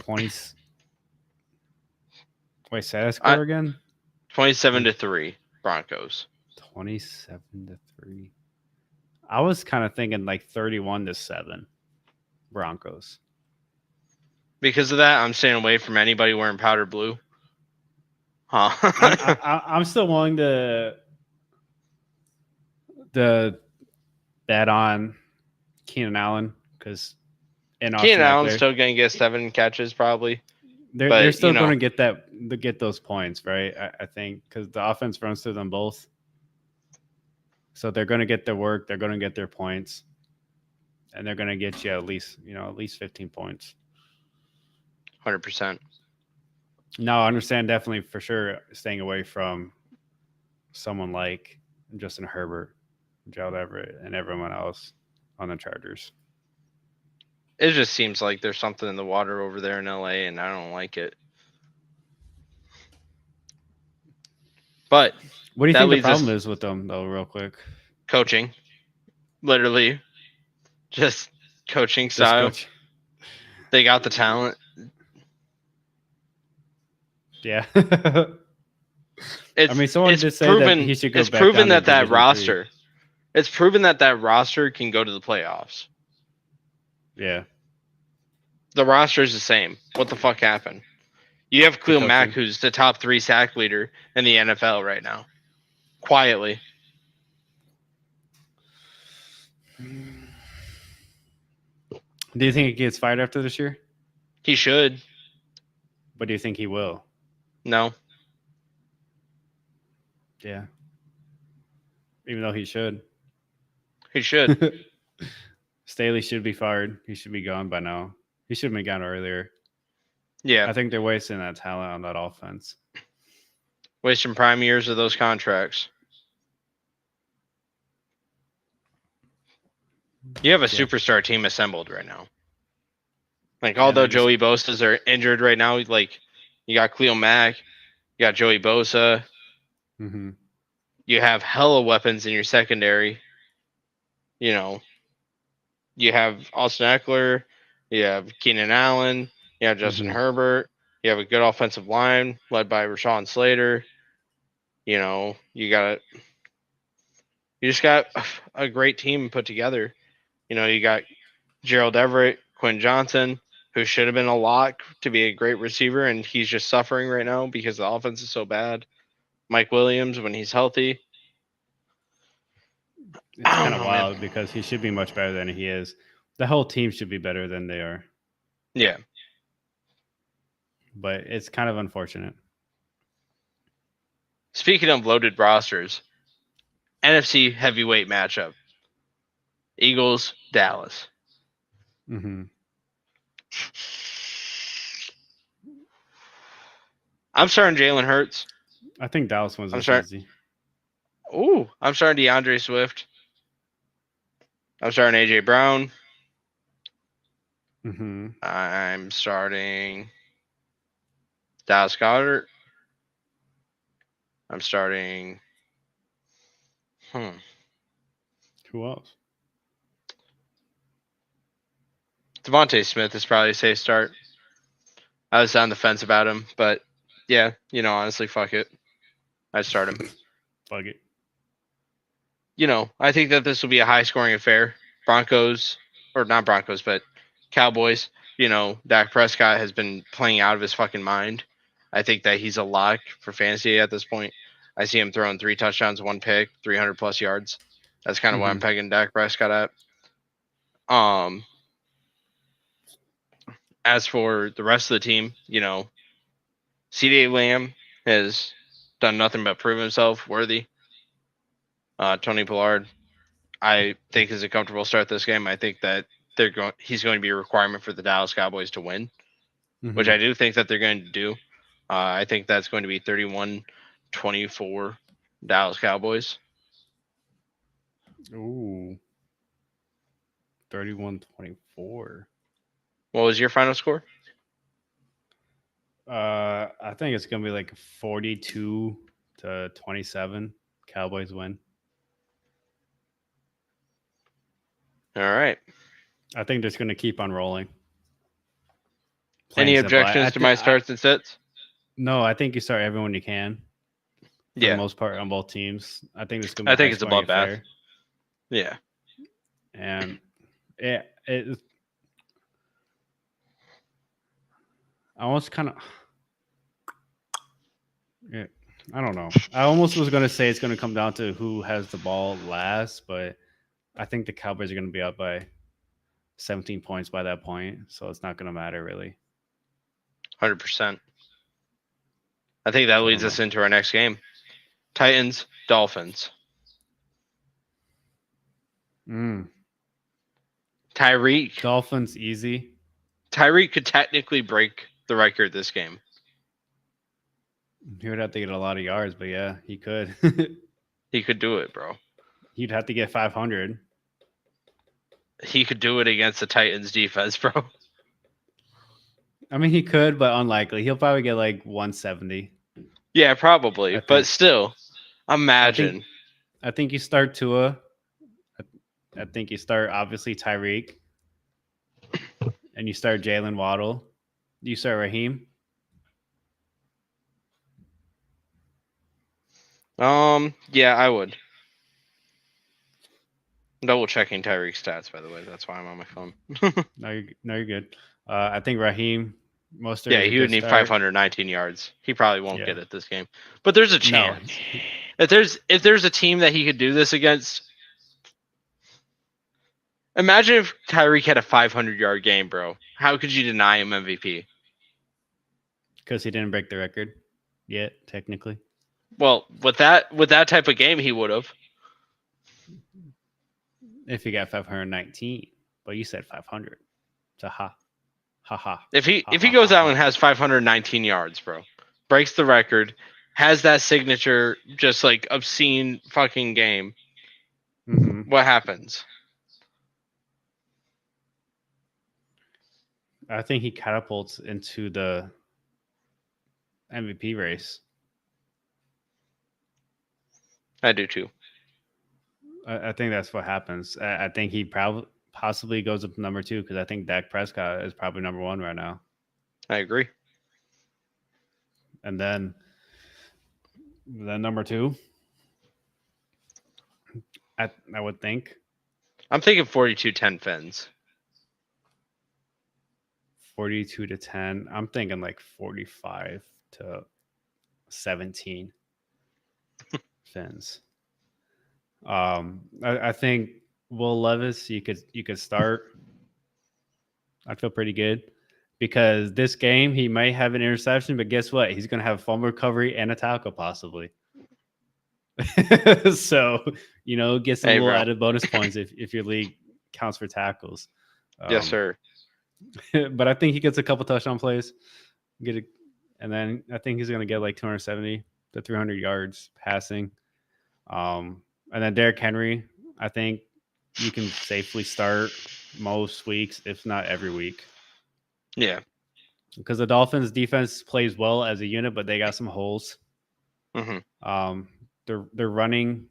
Wait, say that score again? 27-3 Broncos. 27-3. I was kind of thinking like 31-7 Broncos. Because of that, I'm staying away from anybody wearing powder blue. Huh? I'm still willing to bet on Keenan Allen because Keenan Allen's still going to get 7 catches probably. They're still going to get that to get those points, right? I think because the offense runs through them both, so they're going to get their work. They're going to get their points, and they're going to get you at least 15 points. 100%. Now, I understand definitely for sure staying away from someone like Justin Herbert, Gerald Everett, and everyone else on the Chargers. It just seems like there's something in the water over there in LA, and I don't like it. But What do you that think the leads us- problem is with them, though, real quick? coaching, literally, just coaching Just style. coach- They got the talent. Yeah. It's, I mean, someone it's did say proven, that he should go it's back proven down to that Division roster. It's proven that roster can go to the playoffs. 3. Yeah. The roster is the same. What the fuck happened? You have Khalil Mack, coaching. who's the top 3 sack leader in the NFL right now. Quietly. Do you think he gets fired after this year? He should. But do you think he will? No. Yeah. Even though he should. He should. Staley should be fired. He should be gone by now. He should have been gone earlier. Yeah. I think they're wasting that talent on that offense. Wasting prime years of those contracts. You have a superstar team assembled right now. Like, although they just- Joey Bosa's are injured right now, like, you got Khalil Mack, you got Joey Bosa, Mm-hmm. you have hella weapons in your secondary. You know, you have Austin Eckler, you have Keenan Allen, you have Justin Mhm. Herbert, you have a good offensive line led by Rashawn Slater. You know, you just got a great team put together. You know, you got Gerald Everett, Quinn Johnson, who should have been a lock to be a great receiver, and he's just suffering right now because the offense is so bad. Mike Williams, when he's healthy. It's I don't kind of know, wild man. because he should be much better than he is. The whole team should be better than they are. Yeah. But it's kind of unfortunate. Speaking of loaded rosters, NFC heavyweight matchup. Eagles, Dallas. Mm-hmm. I'm starting Jalen Hurts. I think Dallas wins I'm this sorry. easy. Ooh, I'm starting DeAndre Swift. I'm starting AJ Brown. Mm-hmm. I'm starting Dallas Goddard. I'm starting. Who else? Devontae Smith is probably a safe start. I was on the fence about him, but yeah, honestly, fuck it. I'd start him. Fuck it. I think that this will be a high-scoring affair. Broncos, or not Broncos, but Cowboys. Dak Prescott has been playing out of his fucking mind. I think that he's a lock for fantasy at this point. I see him throwing 3 touchdowns, 1 pick, 300+ yards. That's kind of what I'm pegging Dak Prescott at. As for the rest of the team, CeeDee Lamb has done nothing but prove himself worthy. Tony Pollard, I think, is a comfortable start this game. I think that he's going to be a requirement for the Dallas Cowboys to win, which I do think that they're going to do. I think that's going to be 31-24 Dallas Cowboys. Ooh. 31-24. What was your final score? I think it's gonna be like 42-27. Cowboys win. All right. I think they're just gonna keep on rolling. Any Plain simple. objections to my starts and sits? No, I think you start everyone you can. For Yeah. the most part on both teams. I think it's gonna be I think it's a high-scoring bloodbath. affair. Yeah. And it I almost kind of I don't know. I almost was going to say it's going to come down to who has the ball last, but I think the Cowboys are going to be up by 17 points by that point, so it's not going to matter really. 100%. I think that I leads don't us into our next game. Titans, Dolphins. Mm. Tyreek. Dolphins easy. Tyreek could technically break the record this game. He would have to get a lot of yards, but yeah, he could. He could do it, bro. He'd have to get 500. He could do it against the Titans defense, bro. I mean, he could, but unlikely. He'll probably get like 170. Yeah, probably. I But think- still, imagine. I think you start Tua. I think you start obviously Tyreek, and you start Jalen Waddle. You start Raheem. Yeah, I would. Double checking Tyreek's stats, by the way. That's why I'm on my phone. No, you're good. I think Raheem. Mostert. Yeah, is a he would good need start. 519 yards. He probably won't Yeah. get it this game, but there's a No, chance. If there's a team that he could do this against, imagine if Tyreek had a 500-yard game, bro. How could you deny him MVP? because he didn't break the record yet, technically. Well, with that type of game, he would have. If he got 519, but you said 500. So ha ha. If he goes out and has 519 yards, bro, breaks the record, has that signature just like obscene fucking game, Mm-hmm. what happens? I think he catapults into the MVP race. I do too. I think that's what happens. I think he probably possibly goes up to number 2 because I think Dak Prescott is probably number 1 right now. I agree. And then number 2, I would think I'm thinking 42-10 Fins. 42-10. I'm thinking like 45-17 Fins. I think Will Levis, you could start. I feel pretty good because this game he might have an interception, but guess what? He's going to have fumble recovery and a tackle possibly. So get some Hey, little bro. added bonus points if your league counts for tackles. Yes, sir. But I think he gets a couple touchdown plays, and then I think he's going to get like 270 to 300 yards passing. And then Derrick Henry, I think you can safely start most weeks, if not every week, Yeah. because the Dolphins defense plays well as a unit, but they got some holes. hmm Their run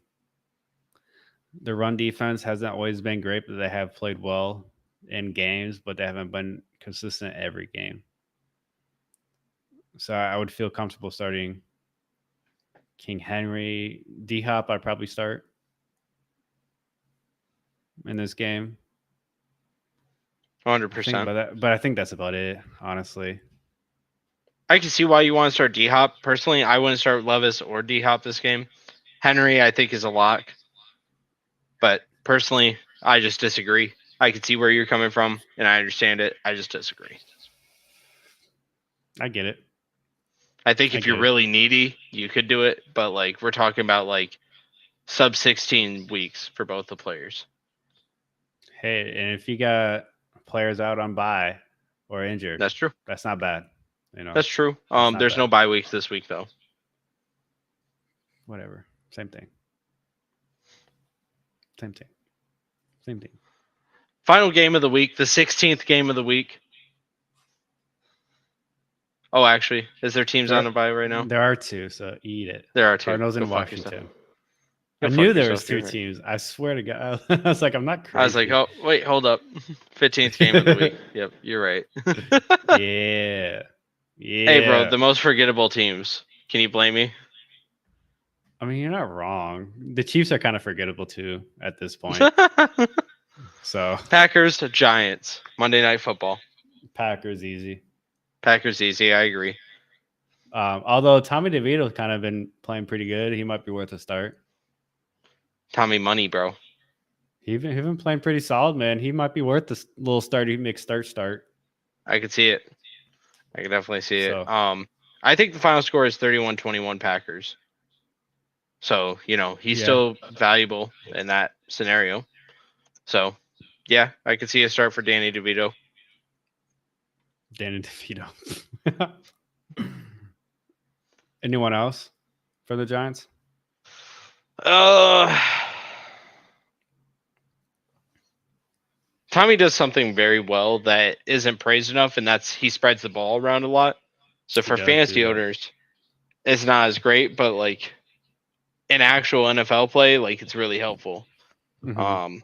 defense hasn't always been great, but they have played well in games, but they haven't been consistent every game. So I would feel comfortable starting King Henry. D-Hop, I'd probably start in this game. 100%. But I think that's about it, honestly. I can see why you want to start D-Hop. Personally, I wouldn't start Levis or D-Hop this game. Henry, I think, is a lock. But personally, I just disagree. I can see where you're coming from, and I understand it. I just disagree. I get it. I think I if you're get it. really needy, you could do it. But, like, we're talking about, like, sub 16 weeks for both the players. Hey, and if you got players out on bye or injured, That's true. that's not bad. That's true. not There's bad. no bye weeks this week, though. Whatever. Same thing. Same thing. Final game of the week, the 16th game of the week. Oh, actually, is there teams on a bye right now? There are 2, so eat it. There are 2. Cardinals and Go fuck yourself. Washington. Go I fuck knew there was yourself, 2 you're right. teams. I swear to God. I was like, I'm not crazy. I was like, oh, wait, hold up. 15th game of the week. Yep, you're right. Yeah. Hey, bro, the most forgettable teams. Can you blame me? I mean, you're not wrong. The Chiefs are kind of forgettable too at this point. So Packers, Giants, Monday Night Football. Packers easy. Packers easy, I agree. Although Tommy DeVito's kind of been playing pretty good, he might be worth a start. Tommy Money, bro. He been playing pretty solid, man. He might be worth this little start. He makes start. I could see it. I could definitely see So- it. I think the final score is 31-21 Packers. So, he's Yeah. still valuable in that scenario. So, yeah, I could see a start for Danny DeVito. Danny DeVito. Anyone else for the Giants? Tommy does something very well that isn't praised enough, and that's he spreads the ball around a lot. So for does fantasy do that. owners, it's not as great, but like in actual NFL play, like it's really helpful. Mhm.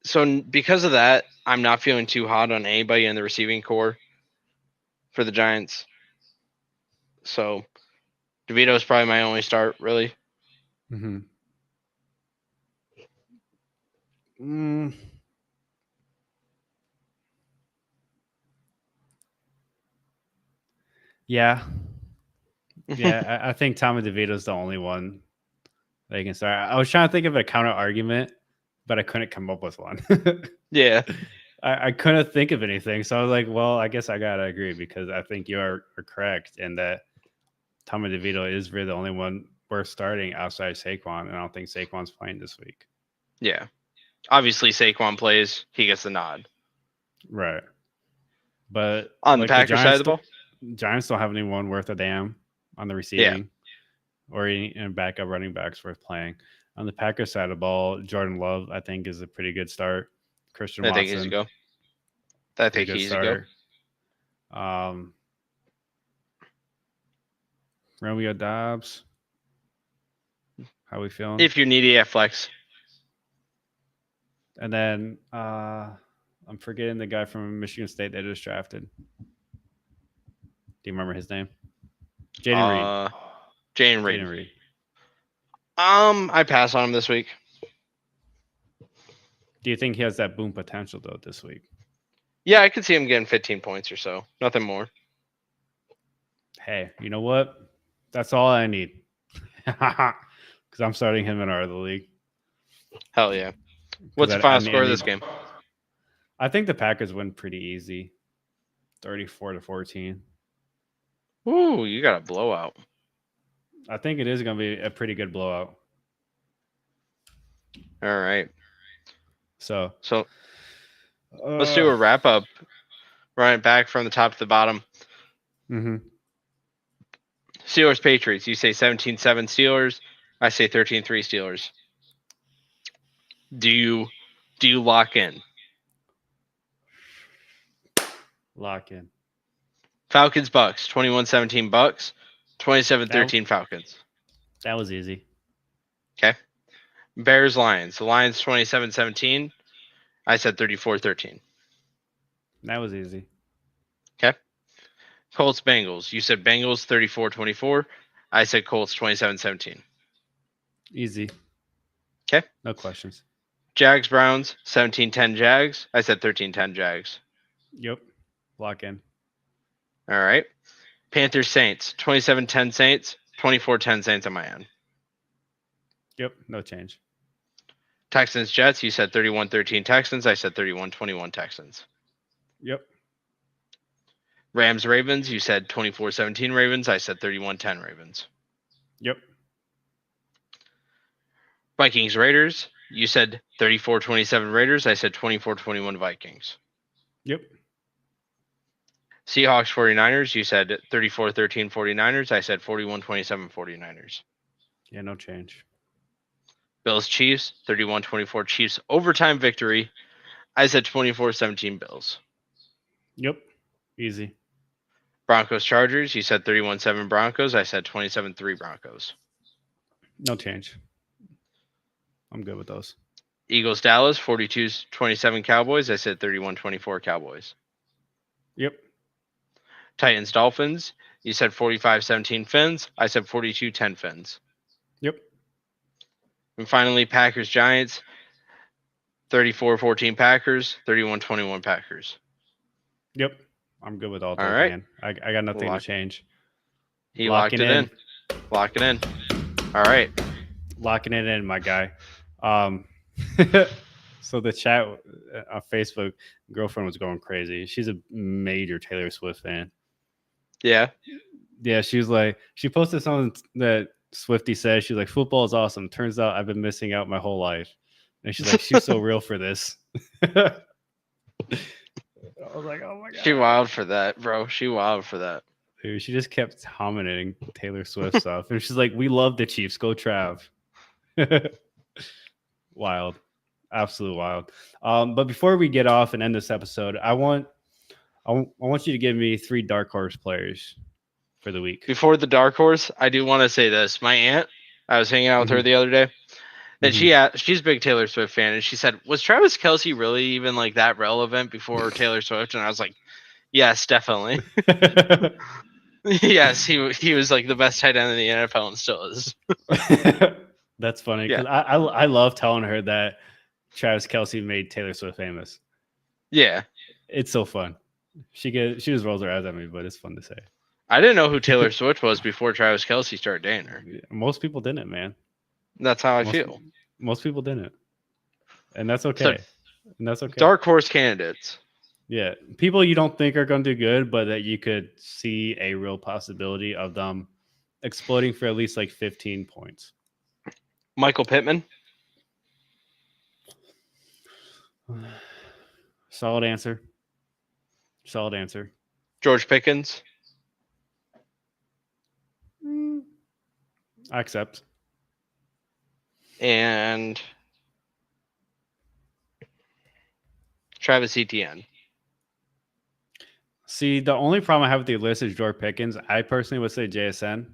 So because of that, I'm not feeling too hot on anybody in the receiving core for the Giants. So DeVito is probably my only start, really. Mhm. Mm. Yeah. Yeah, I think Tommy DeVito's the only one that you can start. I was trying to think of a counter argument, but I couldn't come up with one. Yeah. I couldn't think of anything. So I was like, well, I guess I got to agree because I think you are correct in that Tommy DeVito is really the only one worth starting outside Saquon. And I don't think Saquon's playing this week. Yeah. Obviously, Saquon plays, he gets the nod. Right. But On the like Packers side of the ball? Giants don't have anyone worth a damn on the receiving or any backup running backs worth playing. On the Packers side of the ball, Jordan Love, I think, is a pretty good start. Christian I Watson, think he's a go. I think pretty good he's a go. starter. Romeo Dobbs, how we feeling? If you're needy at flex. And then I'm forgetting the guy from Michigan State they just drafted. Do you remember his name? Jaden Reed. Jaden Reed. Jaden Reed. I pass on him this week. Do you think he has that boom potential though this week? Yeah, I could see him getting 15 points or so. Nothing more. Hey, you know what? That's all I need. Because I'm starting him in our other league. Hell yeah. What's the final score of this game? I think the Packers win pretty easy. 34-14. Ooh, you got a blowout. I think it is going to be a pretty good blowout. All right. So let's do a wrap up. Run it back from the top to the bottom. Mm-hmm. Steelers Patriots. You say 17-7 Steelers. I say 13-3 Steelers. Do you lock in? Lock in. Falcons Bucks. 21-17 Bucks. 27-13 Falcons. That was easy. Okay. Bears Lions. The Lions 27-17. I said 34-13. That was easy. Okay. Colts Bengals. You said Bengals 34-24. I said Colts 27-17. Easy. Okay. No questions. Jags Browns 17-10 Jags. I said 13-10 Jags. Yep. Lock in. All right. Panthers Saints 27-10 Saints. 24-10 Saints on my end. Yep. No change. Texans Jets. You said 31-13 Texans. I said 31-21 Texans. Yep. Rams Ravens. You said 24-17 Ravens. I said 31-10 Ravens. Yep. Vikings Raiders. You said 34-27 Raiders. I said 24-21 Vikings. Yep. Seahawks 49ers. You said 34-13 49ers. I said 41-27 49ers. Yeah, no change. Bills Chiefs 31-24 Chiefs overtime victory. I said 24-17 Bills. Yep. Easy. Broncos Chargers. You said 31-7 Broncos. I said 27-3 Broncos. No change. I'm good with those. Eagles Dallas 42-27 Cowboys. I said 31-24 Cowboys. Yep. Titans Dolphins. You said 45-17 Fins. I said 42-10 Fins. Yep. And finally, Packers Giants. 34-14 Packers. 31-21 Packers. Yep. I'm good with all those, right. man. I got nothing to change. He locked it in. Lock it in. All right. Locking it in, my guy. So the chat on Facebook, girlfriend was going crazy. She's a major Taylor Swift fan. Yeah. Yeah, she was like, she posted something that Swifty said. She was like, "Football is awesome. Turns out I've been missing out my whole life." And she's like, "She's so real for this." I was like, "Oh my god!" She wild for that, bro. She wild for that. Dude, she just kept commenting Taylor Swift stuff, and she's like, "We love the Chiefs. Go Trav." Wild, absolute wild. But before we get off and end this episode, I want you to give me 3 dark horse players for the week. Before the dark horse, I do want to say this. My aunt, I was hanging out with her the other day, and she's a big Taylor Swift fan, and she said, "Was Travis Kelce really even like that relevant before Taylor Swift?" And I was like, "Yes, definitely. Yes, he was like the best tight end in the NFL and still is." That's funny because I love telling her that Travis Kelce made Taylor Swift famous. Yeah, It's so fun. She just rolls her eyes at me, but it's fun to say. I didn't know who Taylor Swift was before Travis Kelce started dating her. Most people didn't, man. That's how I feel. Most people didn't, and that's okay. And that's okay. Dark horse candidates. Yeah, people you don't think are going to do good, but that you could see a real possibility of them exploding for at least like 15 points. Michael Pittman. Solid answer. Solid answer. George Pickens. I accept. And Travis Etienne. See, the only problem I have with the list is George Pickens. I personally would say JSN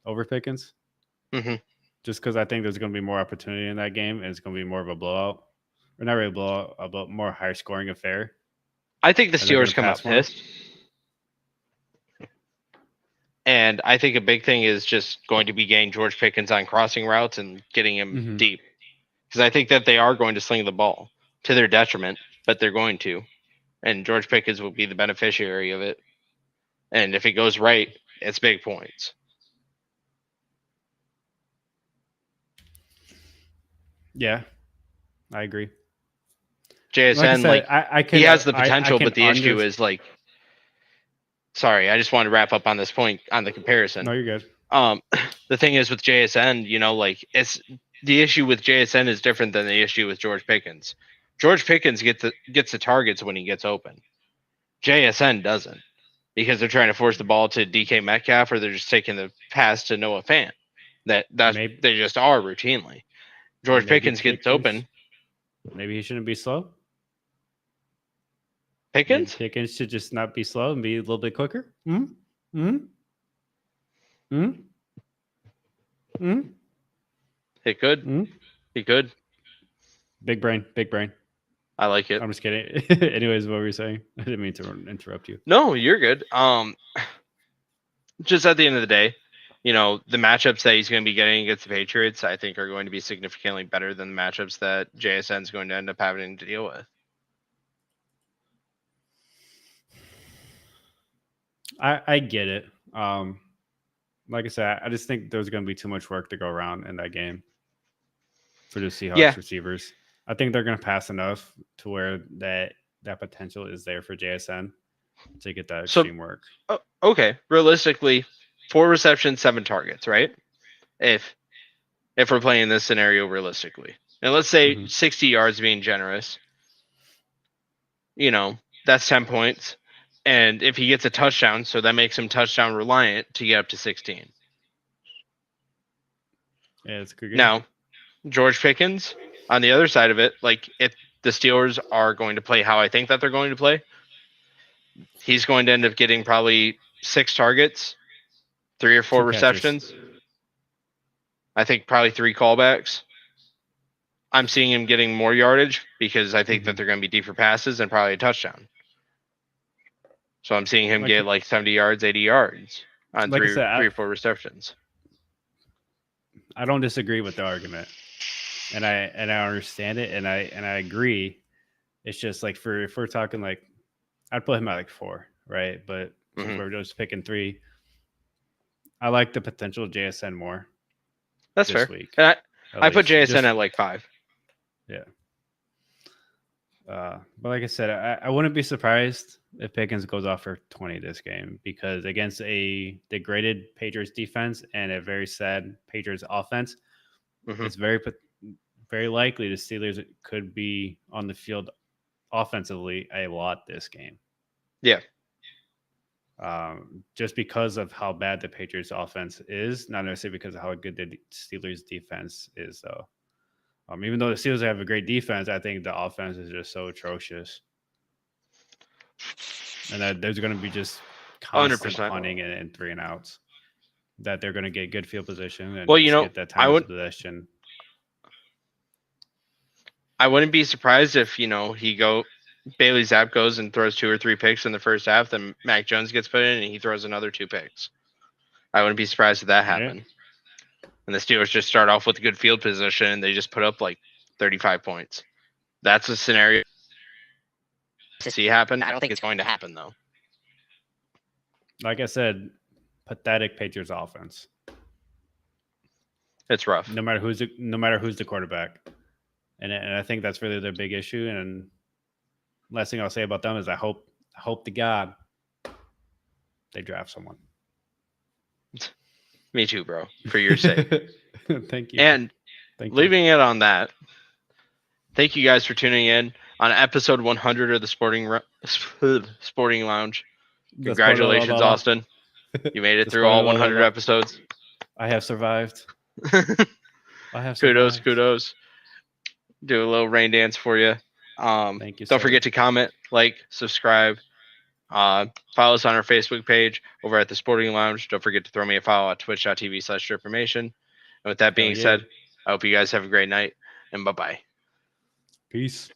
over Pickens. Mm-hmm. Just because I think there's going to be more opportunity in that game, and it's going to be more of a blowout. Or not really a blowout, but more high scoring affair. I think the And they're Steelers gonna come out pass more. pissed. And I think a big thing is just going to be getting George Pickens on crossing routes and getting him Mhm. deep. Because I think that they are going to sling the ball to their detriment, but they're going to. And George Pickens will be the beneficiary of it. And if it goes right, it's big points. Yeah, I agree. JSN, I can, he has the I potential, can but the issue is like, sorry, I just want to wrap up on this point on the comparison. No, you're good. The thing is with JSN, it's the issue with JSN is different than the issue with George Pickens. George Pickens gets the targets when he gets open. JSN doesn't, because they're trying to force the ball to DK Metcalf, or they're just taking the pass to Noah Fant. They just are routinely. George Maybe Pickens gets open. Maybe he shouldn't be slow. Pickens? Maybe Pickens should just not be slow and be a little bit quicker. It could. He could. Big brain. Big brain. I like it. I'm just kidding. Anyways, what were you saying? I didn't mean to interrupt you. No, you're good. Just at the end of the day, the matchups that he's going to be getting against the Patriots, I think, are going to be significantly better than the matchups that JSN is going to end up having to deal with. I get it. Like I said, I just think there's going to be too much work to go around in that game for the Seahawks receivers. I think they're going to pass enough to where that potential is there for JSN to get that extreme work. Okay, realistically, 4 receptions, 7 targets, right? If we're playing this scenario realistically, and let's say 60 yards being generous, that's 10 points. And if he gets a touchdown, so that makes him touchdown reliant to get up to 16. Yeah, it's a good game. Now, George Pickens, on the other side of it, if the Steelers are going to play how I think that they're going to play, he's going to end up getting probably 6 targets, 3 or 4 receptions. I think probably 3 callbacks. I'm seeing him getting more yardage because I think that they're going to be deeper passes and probably a touchdown. So I'm seeing him get 70 yards, 80 yards on 3 or 4 receptions. I don't disagree with the argument, and I understand it, and I agree. It's just if we're talking I'd put him at 4, right? But if we're just picking 3, I like the potential of JSN more. That's fair. Week. And I put JSN at 5. Yeah. But like I said, I wouldn't be surprised if Pickens goes off for 20 this game because against a degraded Patriots defense and a very sad Patriots offense, Mhm. it's very likely the Steelers could be on the field offensively a lot this game. Yeah. Just because of how bad the Patriots offense is, not necessarily because of how good the Steelers defense is, though. Even though the Steelers have a great defense, I think the offense is just so atrocious, and that there's going to be just constant 100%. punting and 3 and outs. That they're going to get good field position and Well, just you know, get that I time would- of possession. I wouldn't be surprised if Bailey Zapp goes and throws 2 or 3 picks in the first half, then Mac Jones gets put in and he throws another 2 picks. I wouldn't be surprised if that Yeah. happened. And the Steelers just start off with good field position and they just put up like 35 points. That's a scenario to see happen. I don't think it's going to happen though. Like I said, pathetic Patriots offense. It's rough. No matter who's the quarterback, and I think that's really their big issue. And last thing I'll say about them is I hope to God they draft someone. Me too, bro. For your sake. Thank you. And Thank you. leaving it on that, thank you guys for tuning in on episode 100 of the Sporting Lounge. The Congratulations, Sporting Lounge. Austin. You made it The through all Sporting 100 Lounge. episodes. I have survived. I have Kudos, survived. kudos. Do a little rain dance for you. Thank you. Don't sir. forget to comment, like, subscribe. Follow us on our Facebook page over at the Sporting Lounge. Don't forget to throw me a follow at twitch.tv/Drippermation. And with that being yeah. said, I hope you guys have a great night and bye-bye. Peace.